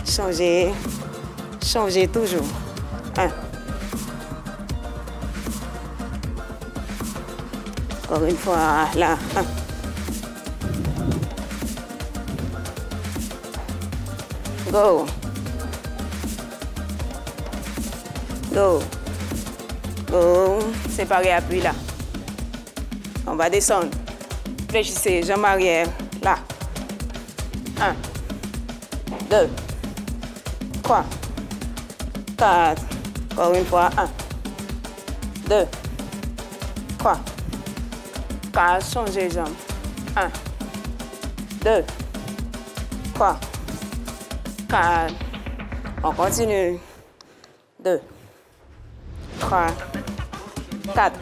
Changez. Changez toujours. 1. Encore une fois. Là. 1. Go. Go. Go. Séparez, appui là. On va descendre. Fléchissez, jambes arrière, là. 1, 2, 3, 4. Encore une fois, 1, 2, 3, 4. Changez les jambes. 1, 2, 3, 4. On continue. 2, 3, 4,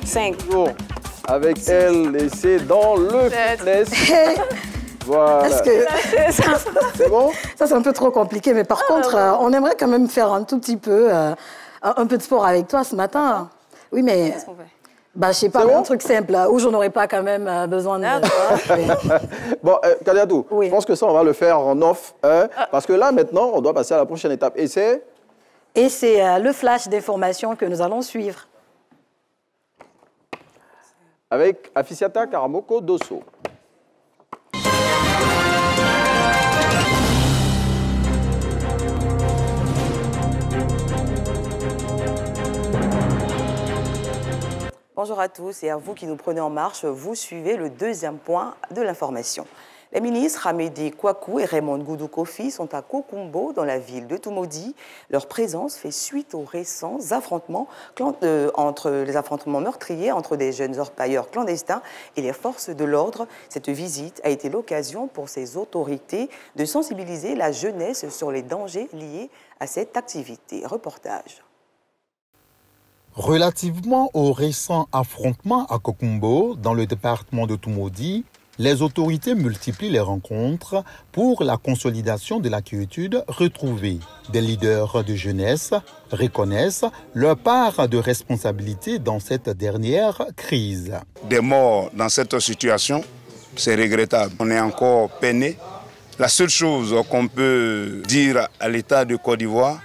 5. Avec elle, et c'est dans le fitness. Voilà. Est-ce que c'est bon? Ça, c'est un peu trop compliqué, mais par contre, on aimerait quand même faire un tout petit peu, un peu de sport avec toi ce matin. Oui, mais... Qu'est-ce qu'on fait? Bah, je sais pas, un truc simple, où j'en aurais pas quand même besoin de... Bon, Kadiatou, je pense que ça, on va le faire en off, hein, parce que là, maintenant, on doit passer à la prochaine étape. Et c'est? Et c'est le flash d'informations que nous allons suivre. avec Afisiata Karamoko Dosso. Bonjour à tous et à vous qui nous prenez en marche, vous suivez le deuxième point de l'information. Les ministres Amédée Kouakou et Raymond Goudou Kofi sont à Kokumbo, dans la ville de Toumoudi. Leur présence fait suite aux récents affrontements meurtriers entre des jeunes orpailleurs clandestins et les forces de l'ordre. Cette visite a été l'occasion pour ces autorités de sensibiliser la jeunesse sur les dangers liés à cette activité. Reportage. Relativement aux récents affrontements à Kokumbo, dans le département de Toumoudi, les autorités multiplient les rencontres pour la consolidation de la quiétude retrouvée. Des leaders de jeunesse reconnaissent leur part de responsabilité dans cette dernière crise. Des morts dans cette situation, c'est regrettable. On est encore peiné. La seule chose qu'on peut dire à l'État de Côte d'Ivoire,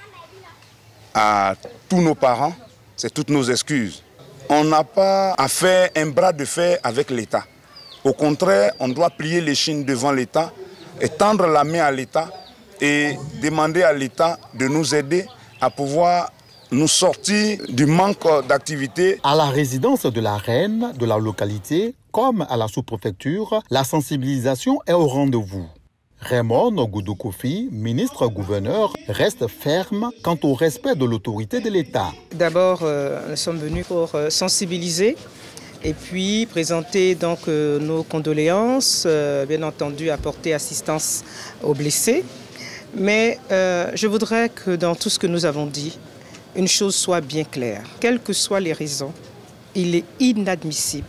à tous nos parents, c'est toutes nos excuses. On n'a pas à faire un bras de fer avec l'État. Au contraire, on doit plier l'échine devant l'État et tendre la main à l'État et demander à l'État de nous aider à pouvoir nous sortir du manque d'activité. À la résidence de la reine de la localité, comme à la sous-préfecture, la sensibilisation est au rendez-vous. Raymond Goudou Kofi, ministre-gouverneur, reste ferme quant au respect de l'autorité de l'État. D'abord, nous sommes venus pour sensibiliser et puis présenter donc nos condoléances, bien entendu apporter assistance aux blessés. Mais je voudrais que dans tout ce que nous avons dit, une chose soit bien claire. Quelles que soient les raisons, il est inadmissible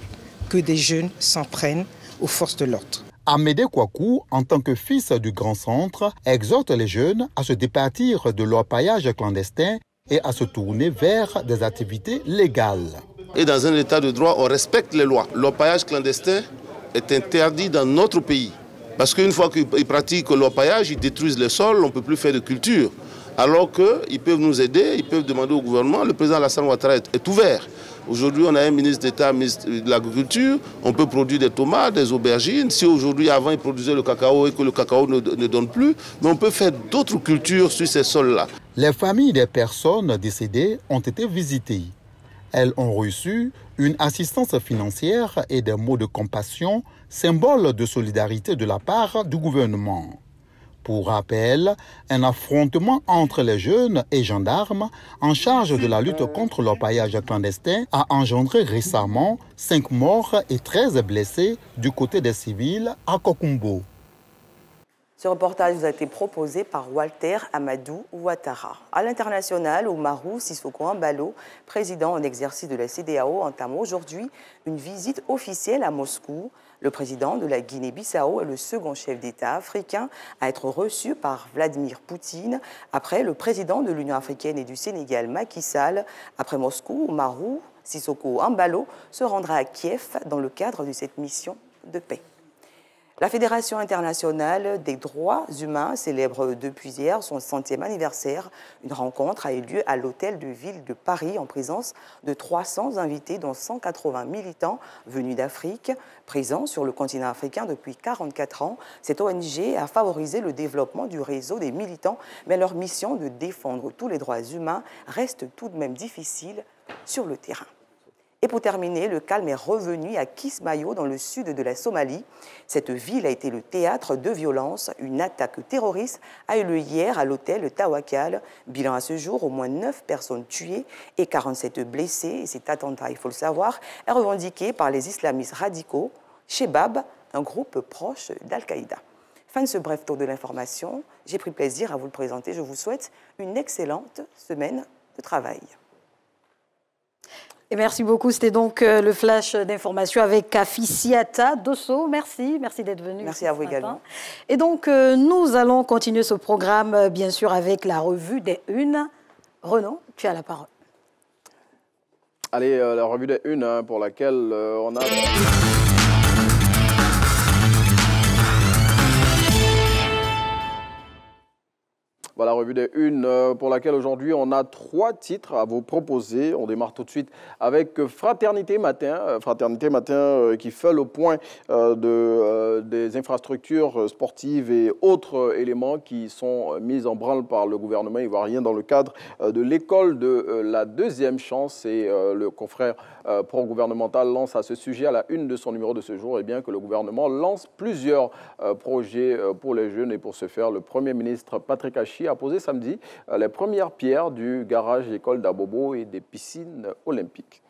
que des jeunes s'en prennent aux forces de l'ordre. Amédée Kouakou, en tant que fils du Grand Centre, exhorte les jeunes à se départir de l'orpaillage clandestin et à se tourner vers des activités légales. Et dans un état de droit, on respecte les lois. L'orpaillage clandestin est interdit dans notre pays. Parce qu'une fois qu'ils pratiquent l'orpaillage, ils détruisent les sols, on ne peut plus faire de culture. Alors qu'ils peuvent nous aider, ils peuvent demander au gouvernement. Le président Alassane Ouattara est ouvert. Aujourd'hui, on a un ministre d'État, ministre de l'Agriculture. On peut produire des tomates, des aubergines. Si aujourd'hui, avant, ils produisaient le cacao et que le cacao ne donne plus, mais on peut faire d'autres cultures sur ces sols-là. Les familles des personnes décédées ont été visitées. Elles ont reçu une assistance financière et des mots de compassion, symbole de solidarité de la part du gouvernement. Pour rappel, un affrontement entre les jeunes et gendarmes en charge de la lutte contre l'orpaillage clandestin a engendré récemment 5 morts et 13 blessés du côté des civils à Kokumbo. Ce reportage vous a été proposé par Walter Amadou Ouattara. À l'international, Oumarou Sissoko Embalo, président en exercice de la CEDEAO, entame aujourd'hui une visite officielle à Moscou. Le président de la Guinée-Bissau est le second chef d'État africain à être reçu par Vladimir Poutine après le président de l'Union africaine et du Sénégal, Macky Sall. Après Moscou, Oumarou Sissoko Embalo se rendra à Kiev dans le cadre de cette mission de paix. La Fédération internationale des droits humains célèbre depuis hier son 100e anniversaire. Une rencontre a eu lieu à l'hôtel de ville de Paris en présence de 300 invités, dont 180 militants venus d'Afrique. Présents sur le continent africain depuis 44 ans, cette ONG a favorisé le développement du réseau des militants, mais leur mission de défendre tous les droits humains reste tout de même difficile sur le terrain. Et pour terminer, le calme est revenu à Kismayo, dans le sud de la Somalie. Cette ville a été le théâtre de violences. Une attaque terroriste a eu lieu hier à l'hôtel Tawakal. Bilan à ce jour, au moins 9 personnes tuées et 47 blessées. Et cet attentat, il faut le savoir, est revendiqué par les islamistes radicaux, Shebab, un groupe proche d'Al-Qaïda. Fin de ce bref tour de l'information. J'ai pris plaisir à vous le présenter. Je vous souhaite une excellente semaine de travail. Et merci beaucoup. C'était donc le flash d'information avec Afisiata Dosso. Merci d'être venu. Merci à vous également. Et donc, nous allons continuer ce programme, bien sûr, avec la revue des Unes. Renaud, tu as la parole. Allez, la revue des Unes, pour laquelle on a... Voilà, revue des unes pour laquelle aujourd'hui on a 3 titres à vous proposer. On démarre tout de suite avec Fraternité Matin. Fraternité Matin qui fait le point des infrastructures sportives et autres éléments qui sont mis en branle par le gouvernement ivoirien dans le cadre de l'école de la deuxième chance. Et le confrère pro-gouvernemental lance à ce sujet à la une de son numéro de ce jour, bien que le gouvernement lance plusieurs projets pour les jeunes. Et pour ce faire, le Premier ministre Patrick Achi a posé samedi les premières pierres du garage école d'Abobo et des piscines olympiques.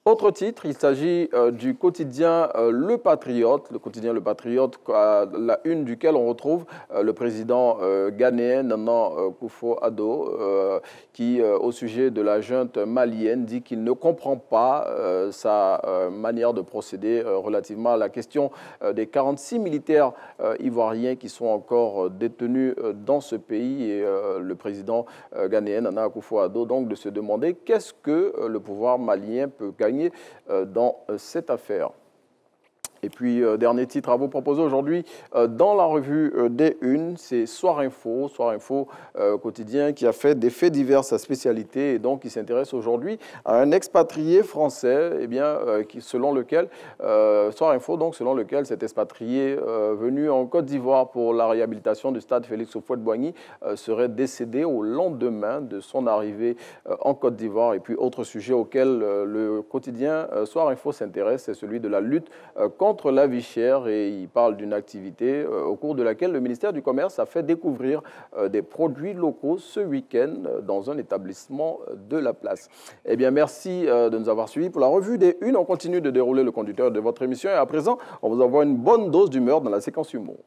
Autre titre, il s'agit du quotidien Le Patriote. Le quotidien Le Patriote, à la une duquel on retrouve le président ghanéen Nana Akufo-Addo, qui, au sujet de la junte malienne, dit qu'il ne comprend pas sa manière de procéder relativement à la question des 46 militaires ivoiriens qui sont encore détenus dans ce pays. Et le président ghanéen Nana Akufo-Addo, donc, de se demander qu'est-ce que le pouvoir malien peut gagner dans cette affaire. Et puis, dernier titre à vous proposer aujourd'hui dans la revue des Unes, c'est Soir Info. Soir Info, quotidien qui a fait des faits divers sa spécialité et donc qui s'intéresse aujourd'hui à un expatrié français, selon lequel, Soir Info, donc, selon lequel cet expatrié venu en Côte d'Ivoire pour la réhabilitation du stade Félix Houphouët-Boigny serait décédé au lendemain de son arrivée en Côte d'Ivoire. Et puis, autre sujet auquel le quotidien Soir Info s'intéresse, c'est celui de la lutte contre la vie chère, et il parle d'une activité au cours de laquelle le ministère du Commerce a fait découvrir des produits locaux ce week-end dans un établissement de la place. Eh bien, merci de nous avoir suivis pour la revue des Unes. On continue de dérouler le conducteur de votre émission et à présent, on vous envoie une bonne dose d'humeur dans la séquence humour.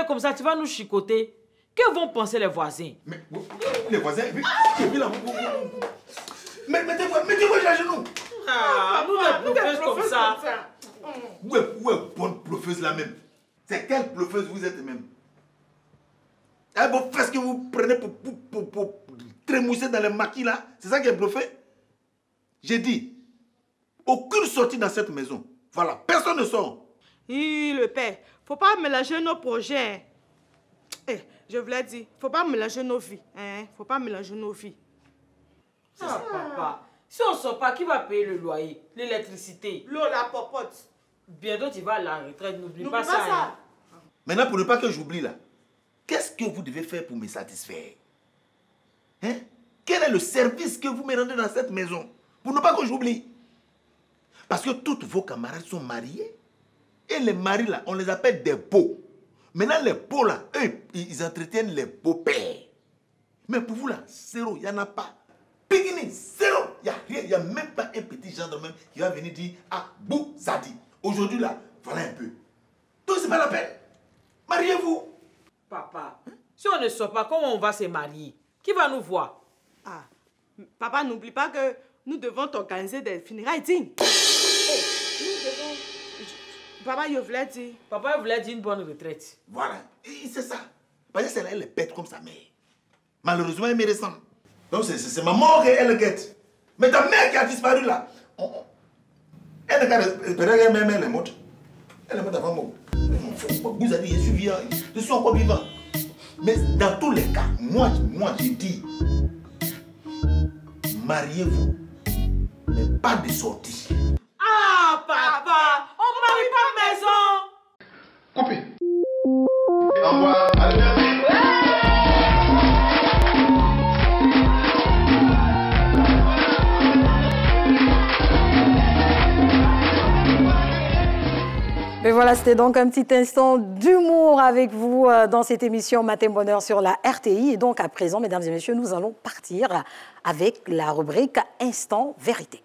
Comme ça, tu vas nous chicoter. Que vont penser les voisins? Mais les voisins, mettez-vous à genoux. Nous des bluffeuses comme ça. Où est bonne bluffeuse là même? C'est quelle bluffeuse vous êtes même? Vos fesses que vous prenez pour trémousser dans les maquis là, c'est ça qui est bluffé? J'ai dit, aucune sortie dans cette maison. Voilà, personne ne sort. Oui, le père, faut pas mélanger nos projets. Je vous l'ai dit, faut pas mélanger nos vies. Faut pas mélanger nos vies. Ah, papa, si on ne sort pas, qui va payer le loyer, l'électricité? L'eau, la popote. Bientôt, tu vas à la retraite, n'oublie pas ça. Hein. Maintenant, pour ne pas que j'oublie là, qu'est-ce que vous devez faire pour me satisfaire? Quel est le service que vous me rendez dans cette maison? Pour ne pas que j'oublie. Parce que toutes vos camarades sont mariés. Et les maris là, on les appelle des beaux. Maintenant, les beaux là, eux, ils entretiennent les beaux-pères. Mais pour vous là, zéro, il n'y en a pas. Péguiné, zéro. Il n'y a même pas un petit gendre même qui va venir dire « Ah, Bou Zadi ». Aujourd'hui là, voilà un peu. Donc c'est pas la peine. Mariez-vous. Papa, si on ne sort pas, comment on va se marier? Qui va nous voir? Ah, papa, n'oublie pas que nous devons organiser des funérailles dignes. Nous devons... Papa, je voulais dire. Papa, il voulait dire une bonne retraite. Voilà, c'est ça. Parce que c'est là, elle est bête comme sa mère. Malheureusement, elle me ressemble. Donc c'est ma mort qu'elle guette. Mais ta mère qui a disparu là, elle n'a qu'à espérer qu'elle même elle est morte. Elle est morte avant moi. Vous avez dit, je suis vivant, je suis encore vivant. Mais dans tous les cas, moi j'ai dit, mariez-vous, mais pas de sortie. Ah, papa, on ne marie pas maison. Coupé. Au revoir, allez, merci. Mais voilà, c'était donc un petit instant d'humour avec vous dans cette émission Matin Bonheur sur la RTI. Et donc à présent, mesdames et messieurs, nous allons partir avec la rubrique Instant Vérité.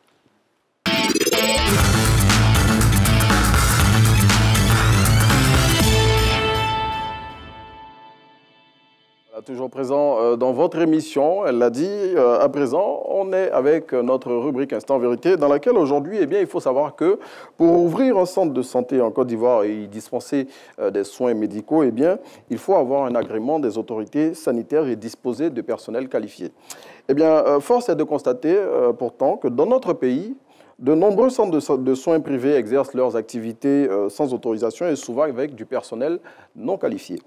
Toujours présent dans votre émission, elle l'a dit, à présent, on est avec notre rubrique Instant Vérité, dans laquelle aujourd'hui, eh bien, il faut savoir que pour ouvrir un centre de santé en Côte d'Ivoire et y dispenser des soins médicaux, eh bien, il faut avoir un agrément des autorités sanitaires et disposer de personnel qualifié. Eh bien, force est de constater pourtant que dans notre pays, de nombreux centres de soins privés exercent leurs activités sans autorisation et souvent avec du personnel non qualifié.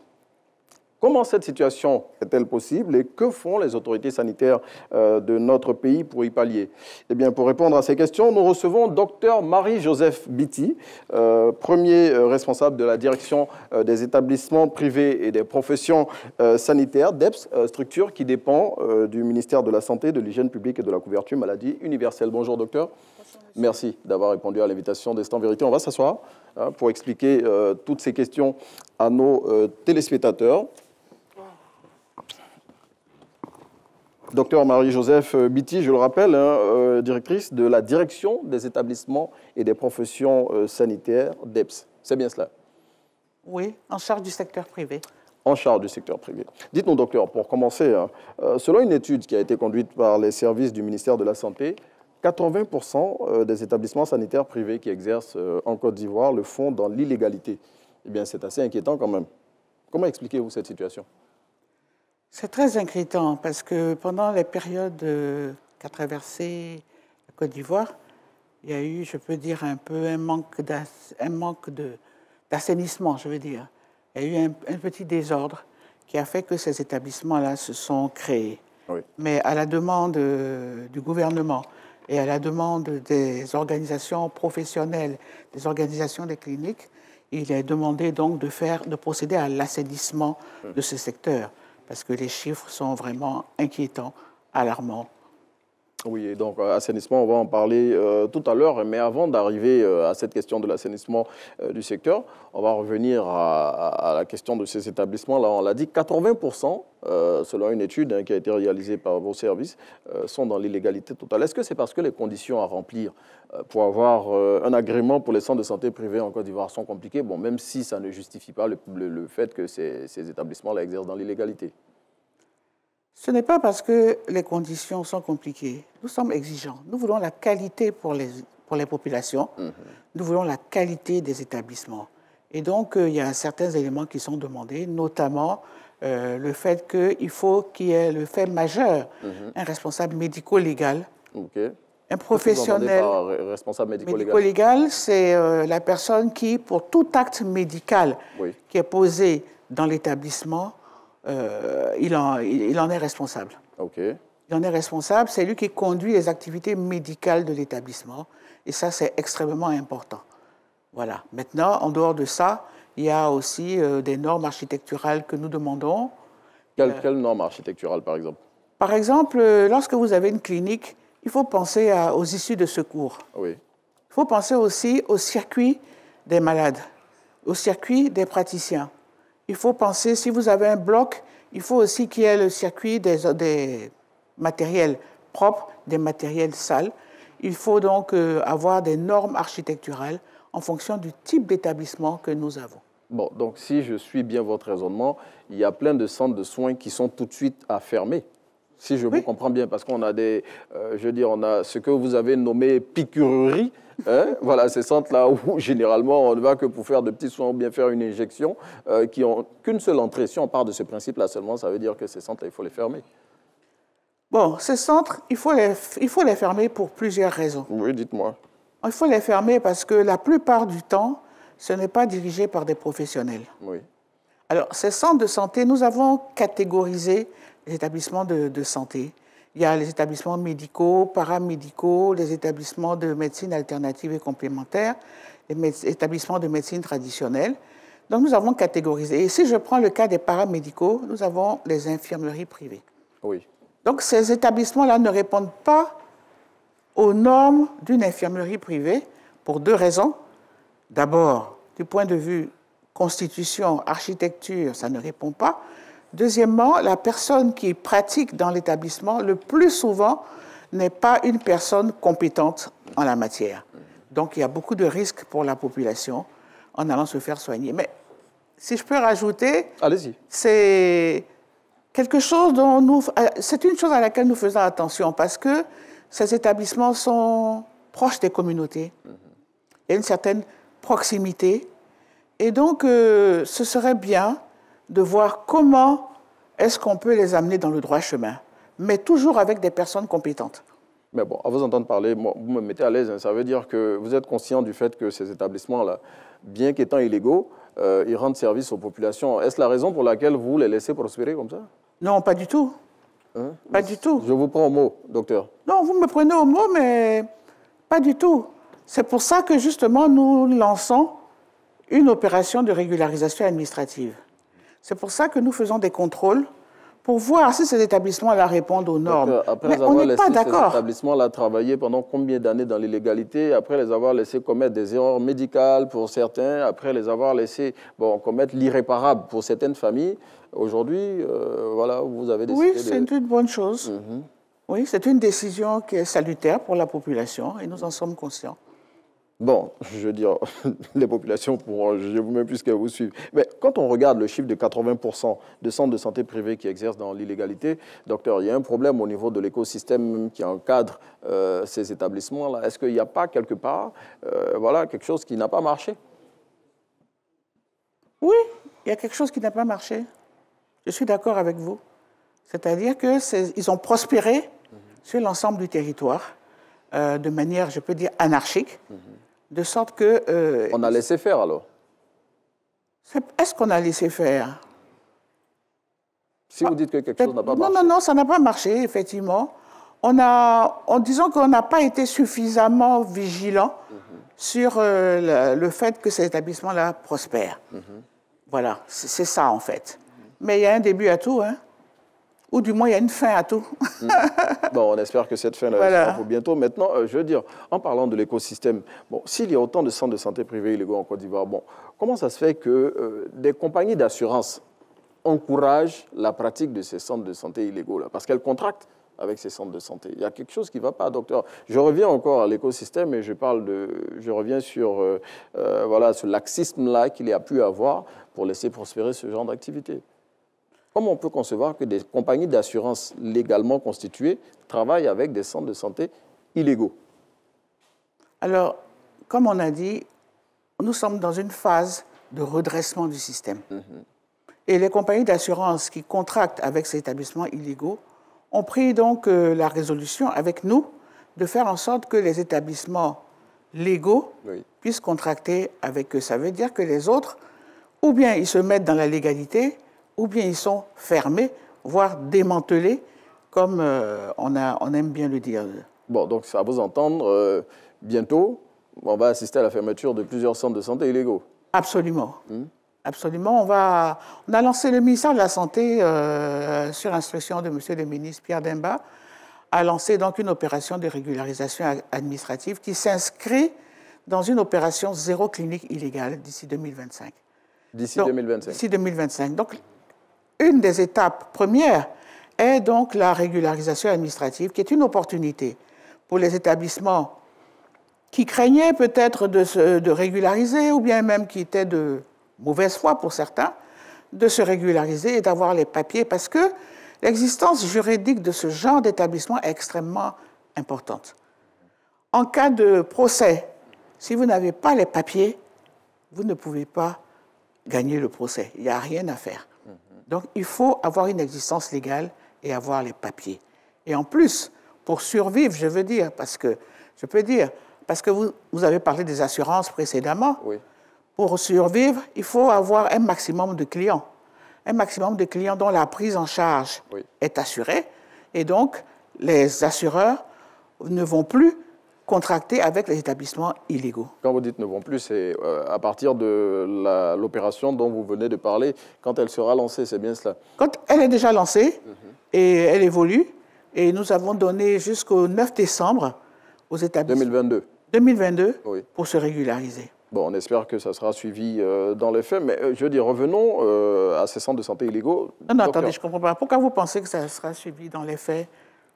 Comment cette situation est-elle possible et que font les autorités sanitaires de notre pays pour y pallier? Eh bien, pour répondre à ces questions, nous recevons Dr Marie-Joseph Biti, premier responsable de la direction des établissements privés et des professions sanitaires, DEPS, structure qui dépend du ministère de la Santé, de l'Hygiène publique et de la couverture maladie universelle. Bonjour, docteur. Merci d'avoir répondu à l'invitation d'Instant Vérité. On va s'asseoir pour expliquer toutes ces questions à nos téléspectateurs. Docteur Marie-Joseph Biti, je le rappelle, directrice de la direction des établissements et des professions sanitaires, DEPS. C'est bien cela? Oui, en charge du secteur privé. En charge du secteur privé. Dites-nous, docteur, pour commencer, selon une étude qui a été conduite par les services du ministère de la Santé, 80% des établissements sanitaires privés qui exercent en Côte d'Ivoire le font dans l'illégalité. Eh bien, c'est assez inquiétant quand même. Comment expliquez-vous cette situation? C'est très inquiétant parce que pendant les périodes qu'a traversé la Côte d'Ivoire, il y a eu, je peux dire, un peu un manque d'assainissement, je veux dire. Il y a eu un petit désordre qui a fait que ces établissements-là se sont créés. Oui. Mais à la demande du gouvernement et à la demande des organisations professionnelles, des organisations des cliniques, il est demandé donc de procéder à l'assainissement de ce secteur. Parce que les chiffres sont vraiment inquiétants, alarmants. Oui, et donc assainissement, on va en parler tout à l'heure, mais avant d'arriver à cette question de l'assainissement du secteur, on va revenir à la question de ces établissements. Là, on l'a dit, 80%, selon une étude qui a été réalisée par vos services, sont dans l'illégalité totale. Est-ce que c'est parce que les conditions à remplir pour avoir un agrément pour les centres de santé privés en Côte d'Ivoire sont compliquées, bon, même si ça ne justifie pas le fait que ces établissements-là exercent dans l'illégalité? Ce n'est pas parce que les conditions sont compliquées. Nous sommes exigeants. Nous voulons la qualité pour les populations. Nous voulons la qualité des établissements. Et donc, il y a certains éléments qui sont demandés, notamment le fait qu'il faut qu'il y ait le fait majeur, un responsable médico-légal, un professionnel. Responsable médico-légal, c'est la personne qui, pour tout acte médical qui est posé dans l'établissement, il en est responsable. Il en est responsable, c'est lui qui conduit les activités médicales de l'établissement. Et ça, c'est extrêmement important. Voilà. Maintenant, en dehors de ça, il y a aussi des normes architecturales que nous demandons. Quelles normes architecturales, par exemple? Par exemple, lorsque vous avez une clinique, il faut penser aux issues de secours. Oui. Il faut penser aussi au circuit des malades, au circuit des praticiens. Il faut penser, si vous avez un bloc, il faut aussi qu'il y ait le circuit des matériels propres, des matériels sales. Il faut donc avoir des normes architecturales en fonction du type d'établissement que nous avons. Bon, donc si je suis bien votre raisonnement, il y a plein de centres de soins qui sont tout de suite à fermer. Si je vous comprends bien, parce qu'on a on a ce que vous avez nommé piqûrerie. Voilà, ces centres-là où généralement on ne va que pour faire de petits soins ou bien faire une injection qui n'ont qu'une seule entrée. Si on part de ce principe-là seulement, ça veut dire que ces centres-là, il faut les fermer. Bon, ces centres, il faut les fermer pour plusieurs raisons. Oui, dites-moi. Il faut les fermer parce que la plupart du temps, ce n'est pas dirigé par des professionnels. Oui. Alors, ces centres de santé, nous avons catégorisé les établissements de santé. Il y a les établissements médicaux, paramédicaux, les établissements de médecine alternative et complémentaire, les établissements de médecine traditionnelle. Donc, nous avons catégorisé. Et si je prends le cas des paramédicaux, nous avons les infirmeries privées. Oui. Donc, ces établissements-là ne répondent pas aux normes d'une infirmerie privée pour deux raisons. D'abord, du point de vue constitution, architecture, ça ne répond pas. Deuxièmement, la personne qui pratique dans l'établissement, le plus souvent, n'est pas une personne compétente en la matière. Donc, il y a beaucoup de risques pour la population en allant se faire soigner. Mais si je peux rajouter, c'est quelque chose dont c'est une chose à laquelle nous faisons attention parce que ces établissements sont proches des communautés. Il y a une certaine proximité. Et donc, ce serait bien de voir comment est-ce qu'on peut les amener dans le droit chemin, mais toujours avec des personnes compétentes. Mais bon, à vous entendre parler, moi, vous me mettez à l'aise. Hein. Ça veut dire que vous êtes conscient du fait que ces établissements-là, bien qu'étant illégaux, ils rendent service aux populations. Est-ce la raison pour laquelle vous les laissez prospérer comme ça? Non, pas du tout. Hein? Pas du tout. Je vous prends au mot, docteur. Non, vous me prenez au mot, mais pas du tout. C'est pour ça que, justement, nous lançons une opération de régularisation administrative. C'est pour ça que nous faisons des contrôles pour voir si ces établissements-là répondent aux normes. Après mais avoir on n'est laissé pas ces d'accord. établissements-là travailler pendant combien d'années dans l'illégalité, après les avoir laissés commettre des erreurs médicales pour certains, après les avoir laissés commettre l'irréparable pour certaines familles, aujourd'hui, voilà, vous avez décidé Oui, c'est une bonne chose. Oui, c'est une décision qui est salutaire pour la population et nous en sommes conscients. Bon, je veux dire, les populations pourront juger vous-même puisqu'elles vous suivent. Mais quand on regarde le chiffre de 80% de centres de santé privés qui exercent dans l'illégalité, docteur, il y a un problème au niveau de l'écosystème qui encadre ces établissements-là. Est-ce qu'il n'y a pas quelque part voilà, quelque chose qui n'a pas marché? Oui, il y a quelque chose qui n'a pas marché. Je suis d'accord avec vous. C'est-à-dire qu'ils ont prospéré sur l'ensemble du territoire de manière, je peux dire, anarchique. De sorte que... on a laissé faire, alors? Est-ce qu'on a laissé faire? Si vous dites que quelque chose n'a pas marché. Non, ça n'a pas marché, effectivement. Disons qu'on n'a pas été suffisamment vigilant sur le fait que ces établissements-là prospèrent. Voilà, c'est ça, en fait. Mais il y a un début à tout, hein. Ou du moins, il y a une fin à tout. Bon, on espère que cette fin sera pour bientôt. Maintenant, je veux dire, en parlant de l'écosystème, bon, s'il y a autant de centres de santé privés illégaux en Côte d'Ivoire, bon, comment ça se fait que des compagnies d'assurance encouragent la pratique de ces centres de santé illégaux là? Parce qu'elles contractent avec ces centres de santé. Il y a quelque chose qui ne va pas, docteur. Je reviens encore à l'écosystème et je reviens sur voilà, ce laxisme-là qu'il y a pu avoir pour laisser prospérer ce genre d'activité. Comment on peut concevoir que des compagnies d'assurance légalement constituées travaillent avec des centres de santé illégaux? Alors, comme on a dit, nous sommes dans une phase de redressement du système. Et les compagnies d'assurance qui contractent avec ces établissements illégaux ont pris donc la résolution avec nous de faire en sorte que les établissements légaux puissent contracter avec eux. Ça veut dire que les autres, ou bien ils se mettent dans la légalité, ou bien ils sont fermés, voire démantelés, comme on aime bien le dire. Bon, donc à vous entendre, bientôt, on va assister à la fermeture de plusieurs centres de santé illégaux. Absolument. Absolument. On a lancé le ministère de la Santé, sur instruction de monsieur le ministre Pierre Demba, a lancé donc une opération de régularisation administrative qui s'inscrit dans une opération zéro clinique illégale d'ici 2025. D'ici 2025. D'ici 2025. Donc, une des étapes premières est donc la régularisation administrative, qui est une opportunité pour les établissements qui craignaient peut-être de régulariser, ou bien même qui étaient de mauvaise foi pour certains, de se régulariser et d'avoir les papiers, parce que l'existence juridique de ce genre d'établissement est extrêmement importante. En cas de procès, si vous n'avez pas les papiers, vous ne pouvez pas gagner le procès. Il n'y a rien à faire. Donc, il faut avoir une existence légale et avoir les papiers. Et en plus, pour survivre, je veux dire, parce que vous avez parlé des assurances précédemment, pour survivre, il faut avoir un maximum de clients. Un maximum de clients dont la prise en charge est assurée. Et donc, les assureurs ne vont plus contracter avec les établissements illégaux. Quand vous dites ne vont plus, c'est à partir de l'opération dont vous venez de parler, quand elle sera lancée, c'est bien cela? Quand elle est déjà lancée et elle évolue, et nous avons donné jusqu'au 9 décembre aux établissements... 2022. 2022, pour se régulariser. Bon, on espère que ça sera suivi dans les faits, mais je veux dire, revenons à ces centres de santé illégaux. Non, attendez, je ne comprends pas. Pourquoi vous pensez que ça sera suivi dans les faits?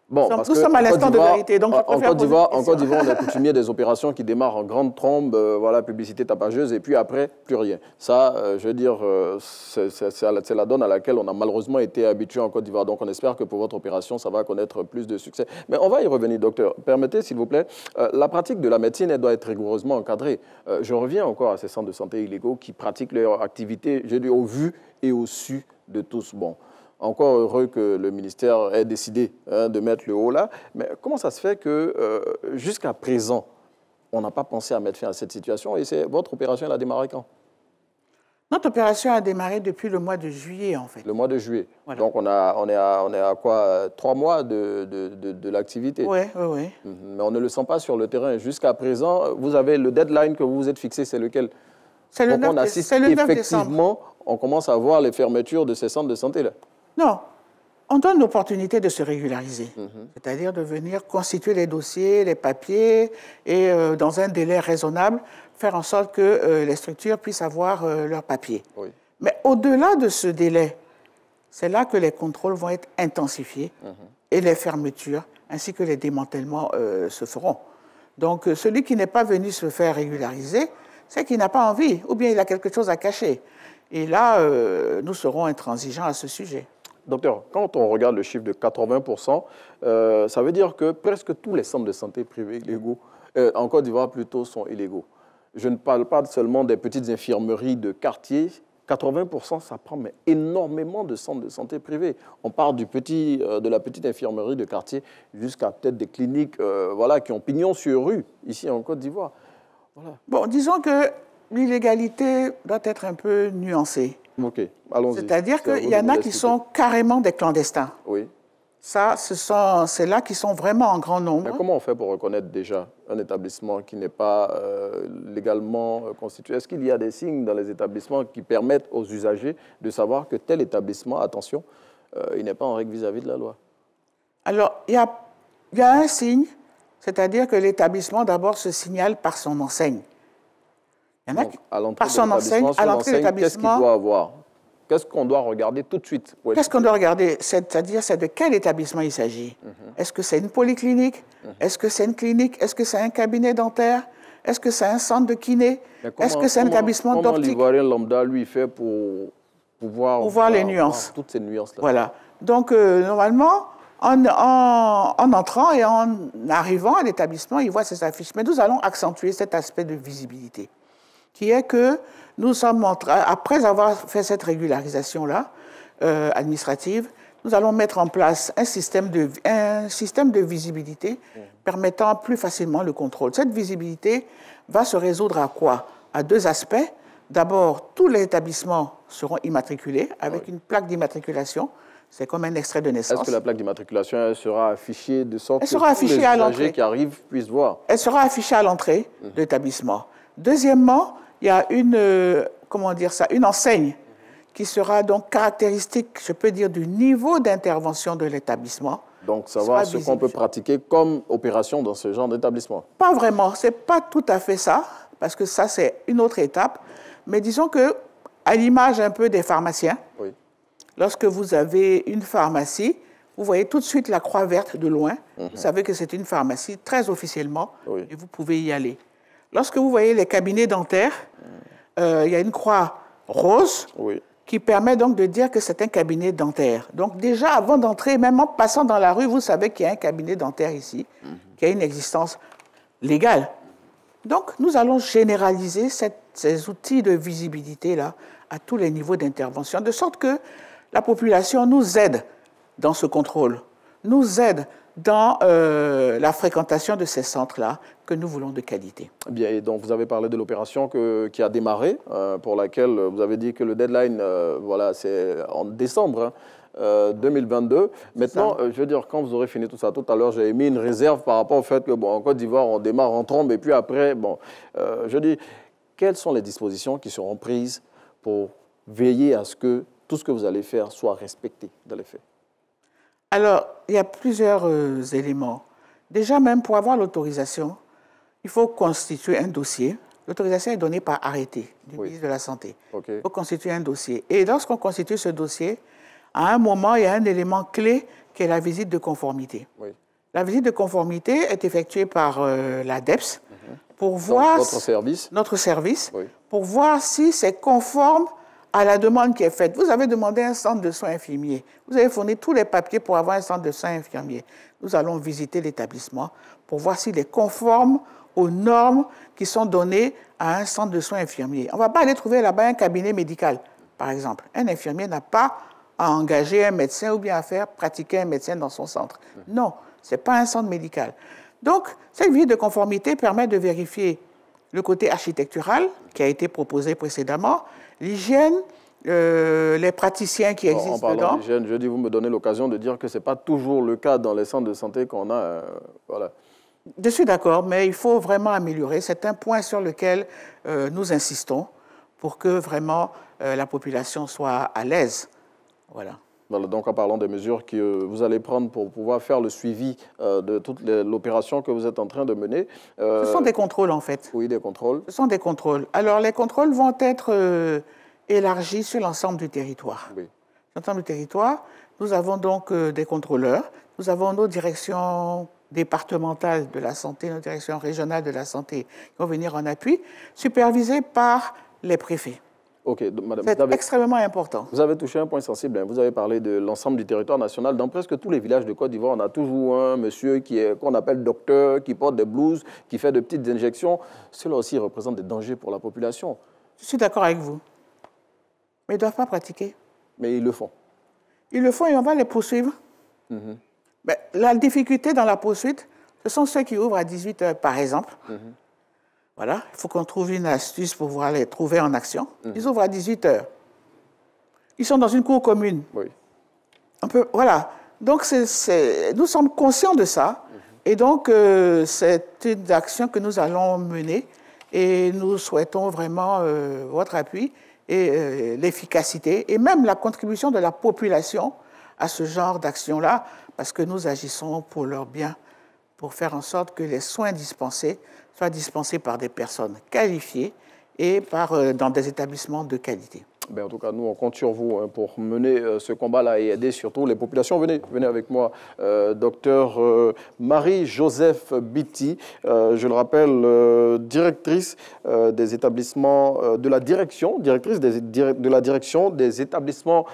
Bon, nous sommes à l'instant de vérité, donc en Côte d'Ivoire, on a coutumier des opérations qui démarrent en grande trombe, voilà, publicité tapageuse, et puis après, plus rien. Ça, je veux dire, c'est la donne à laquelle on a malheureusement été habitué en Côte d'Ivoire. Donc, on espère que pour votre opération, ça va connaître plus de succès. Mais on va y revenir, docteur. Permettez, s'il vous plaît, la pratique de la médecine, elle doit être rigoureusement encadrée. Je reviens encore à ces centres de santé illégaux qui pratiquent leur activité, je dis, au vu et au su de tous. Bon. Encore heureux que le ministère ait décidé de mettre le haut là. Mais comment ça se fait que jusqu'à présent, on n'a pas pensé à mettre fin à cette situation? Et votre opération, elle a démarré quand? Notre opération a démarré depuis le mois de juillet, en fait. Le mois de juillet. Voilà. Donc, on est à quoi? 3 mois de l'activité? Oui, oui, oui. Mais on ne le sent pas sur le terrain. Jusqu'à présent, vous avez le deadline que vous vous êtes fixé, c'est lequel? C'est le 9 décembre. Effectivement, on commence à voir les fermetures de ces centres de santé-là. Non, on donne l'opportunité de se régulariser, c'est-à-dire de venir constituer les dossiers, les papiers, et dans un délai raisonnable, faire en sorte que les structures puissent avoir leurs papiers. Oui. Mais au-delà de ce délai, c'est là que les contrôles vont être intensifiés et les fermetures, ainsi que les démantèlements se feront. Donc, celui qui n'est pas venu se faire régulariser, c'est qu'il n'a pas envie, ou bien il a quelque chose à cacher. Et là, nous serons intransigeants à ce sujet. Docteur, quand on regarde le chiffre de 80%, ça veut dire que presque tous les centres de santé privés illégaux, en Côte d'Ivoire plutôt, sont illégaux. Je ne parle pas seulement des petites infirmeries de quartier. 80%, ça prend mais énormément de centres de santé privés. On part de la petite infirmerie de quartier jusqu'à peut-être des cliniques voilà, qui ont pignon sur rue, ici en Côte d'Ivoire. Voilà. Bon, disons que l'illégalité doit être un peu nuancée. OK, allons-y. C'est-à-dire qu'il y en a qui sont carrément des clandestins. Oui. Ça, c'est là qui sont vraiment en grand nombre. Mais comment on fait pour reconnaître déjà un établissement qui n'est pas légalement constitué? Est-ce qu'il y a des signes dans les établissements qui permettent aux usagers de savoir que tel établissement, attention, il n'est pas en règle vis-à-vis de la loi? Alors, il y a un signe, c'est-à-dire que l'établissement d'abord se signale par son enseigne. Il y en a qui, par son enseigne, à l'entrée de l'établissement. Qu'est-ce qu'il doit avoir? Qu'est-ce qu'on doit regarder tout de suite? Qu'est-ce qu'on doit regarder? C'est-à-dire, c'est de quel établissement il s'agit? Est-ce que c'est une polyclinique? Est-ce que c'est une clinique? Est-ce que c'est un cabinet dentaire? Est-ce que c'est un centre de kiné? Est-ce que c'est un établissement d'optique? Comment l'Ivoirien lambda, lui, fait pour pouvoir voir les nuances? Toutes ces nuances-là. Voilà. Donc, normalement, en entrant et en arrivant à l'établissement, il voit ces affiches. Mais nous allons accentuer cet aspect de visibilité, qui est que nous sommes après avoir fait cette régularisation-là administrative, nous allons mettre en place un système de visibilité permettant plus facilement le contrôle. Cette visibilité va se résoudre à quoi? À 2 aspects. D'abord, tous les établissements seront immatriculés avec une plaque d'immatriculation. C'est comme un extrait de naissance. Est-ce que la plaque d'immatriculation sera affichée de sorte que tous les usagers qui arrivent puissent voir? Elle sera affichée à l'entrée de l'établissement. Deuxièmement, il y a une enseigne qui sera donc caractéristique, je peux dire, du niveau d'intervention de l'établissement. Donc, savoir ce qu'on peut pratiquer comme opération dans ce genre d'établissement? Pas vraiment, ce n'est pas tout à fait ça, parce que ça, c'est une autre étape. Mais disons que, à l'image un peu des pharmaciens, lorsque vous avez une pharmacie, vous voyez tout de suite la croix verte de loin. Vous savez que c'est une pharmacie très officiellement et vous pouvez y aller. Lorsque vous voyez les cabinets dentaires, il y a une croix rose qui permet donc de dire que c'est un cabinet dentaire. Donc déjà, avant d'entrer, même en passant dans la rue, vous savez qu'il y a un cabinet dentaire ici, qui a une existence légale. Donc nous allons généraliser ces outils de visibilité-là à tous les niveaux d'intervention, de sorte que la population nous aide dans ce contrôle, nous aide dans la fréquentation de ces centres-là que nous voulons de qualité. Bien, et donc vous avez parlé de l'opération qui a démarré, pour laquelle vous avez dit que le deadline, voilà, c'est en décembre 2022. Maintenant, je veux dire, quand vous aurez fini tout ça, tout à l'heure, j'ai mis une réserve par rapport au fait que, bon, en Côte d'Ivoire, on démarre en trombe, et puis après, bon, je dis, quelles sont les dispositions qui seront prises pour veiller à ce que tout ce que vous allez faire soit respecté dans les faits? Alors, il y a plusieurs éléments. Déjà, même pour avoir l'autorisation, il faut constituer un dossier. L'autorisation est donnée par arrêté du ministre de la Santé. Il faut constituer un dossier. Et lorsqu'on constitue ce dossier, à un moment, il y a un élément clé qui est la visite de conformité. La visite de conformité est effectuée par la DEPS pour voir... Notre service. Pour voir si c'est conforme à la demande qui est faite. Vous avez demandé un centre de soins infirmiers. Vous avez fourni tous les papiers pour avoir un centre de soins infirmiers. Nous allons visiter l'établissement pour voir s'il est conforme aux normes qui sont données à un centre de soins infirmiers. On ne va pas aller trouver là-bas un cabinet médical, par exemple. Un infirmier n'a pas à engager un médecin ou bien à faire pratiquer un médecin dans son centre. Non, ce n'est pas un centre médical. Donc, cette visite de conformité permet de vérifier le côté architectural qui a été proposé précédemment, l'hygiène, les praticiens qui existent dedans. En parlant d'hygiène, je dis, vous me donnez l'occasion de dire que ce n'est pas toujours le cas dans les centres de santé qu'on a. Voilà. Je suis d'accord, mais il faut vraiment améliorer. C'est un point sur lequel nous insistons pour que vraiment la population soit à l'aise. Voilà. Voilà, donc en parlant des mesures que vous allez prendre pour pouvoir faire le suivi de toute l'opération que vous êtes en train de mener. Ce sont des contrôles en fait. Oui, des contrôles. Ce sont des contrôles. Alors les contrôles vont être élargis sur l'ensemble du territoire. Oui. Sur l'ensemble du territoire, nous avons donc des contrôleurs. Nous avons nos directions départementales de la santé, nos directions régionales de la santé qui vont venir en appui, supervisées par les préfets. Ok, madame. C'est extrêmement important. Vous avez touché un point sensible. Vous avez parlé de l'ensemble du territoire national. Dans presque tous les villages de Côte d'Ivoire, on a toujours un monsieur qu'on appelle docteur, qui porte des blouses, qui fait de petites injections. Cela aussi représente des dangers pour la population. Je suis d'accord avec vous. Mais ils ne doivent pas pratiquer. Mais ils le font. Ils le font et on va les poursuivre. Mais la difficulté dans la poursuite, ce sont ceux qui ouvrent à 18 h, par exemple. Voilà, il faut qu'on trouve une astuce pour pouvoir les trouver en action. Ils ouvrent à 18 h. Ils sont dans une cour commune. Oui. Voilà. Donc, nous sommes conscients de ça. Et donc, c'est une action que nous allons mener. Et nous souhaitons vraiment votre appui et l'efficacité et même la contribution de la population à ce genre d'action-là, parce que nous agissons pour leur bien, pour faire en sorte que les soins dispensés soient dispensés par des personnes qualifiées et dans des établissements de qualité. En tout cas, nous, on compte sur vous pour mener ce combat-là et aider surtout les populations. Venez avec moi, docteur Marie-Joseph Biti, je le rappelle, directrice des établissements, directrice de la direction des établissements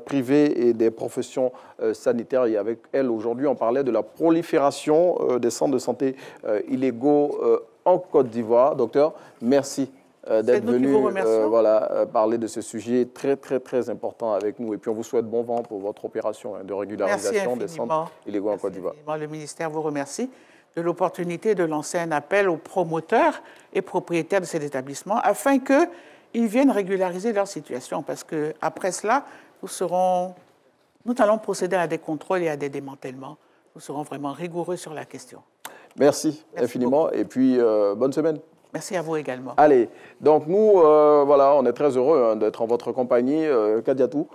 privés et des professions sanitaires. Et avec elle, aujourd'hui, on parlait de la prolifération des centres de santé illégaux en Côte d'Ivoire. Docteur, merci d'être venu parler de ce sujet très, très, très important avec nous. Et puis, on vous souhaite bon vent pour votre opération de régularisation des centres illégaux en Côte d'Ivoire. Le ministère vous remercie de l'opportunité de lancer un appel aux promoteurs et propriétaires de ces établissements afin qu'ils viennent régulariser leur situation. Parce qu'après cela, nous allons procéder à des contrôles et à des démantèlements. Nous serons vraiment rigoureux sur la question. Merci infiniment. Beaucoup. Et puis, bonne semaine. Merci à vous également. Allez, donc nous, on est très heureux d'être en votre compagnie. Kadiatou,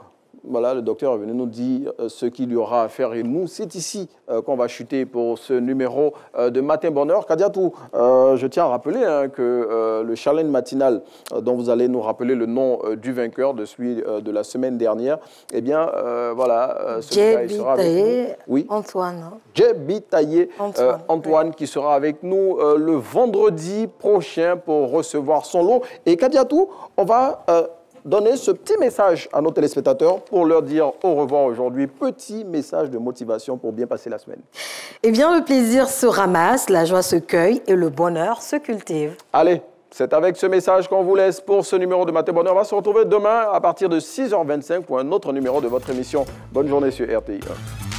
le docteur est venu nous dire ce qu'il y aura à faire. Et nous, c'est ici qu'on va chuter pour ce numéro de Matin Bonheur. Kadiatou, je tiens à rappeler que le challenge matinal dont vous allez nous rappeler le nom du vainqueur de celui de la semaine dernière, eh bien, celui-là, il sera avec nous. Oui. Antoine. Djebitaye Antoine qui sera avec nous le vendredi prochain pour recevoir son lot. Et Kadiatou, on va donner ce petit message à nos téléspectateurs pour leur dire au revoir aujourd'hui. Petit message de motivation pour bien passer la semaine. Eh bien, le plaisir se ramasse, la joie se cueille et le bonheur se cultive. Allez, c'est avec ce message qu'on vous laisse pour ce numéro de Matin Bonheur. On va se retrouver demain à partir de 6h25 pour un autre numéro de votre émission. Bonne journée sur RTI1.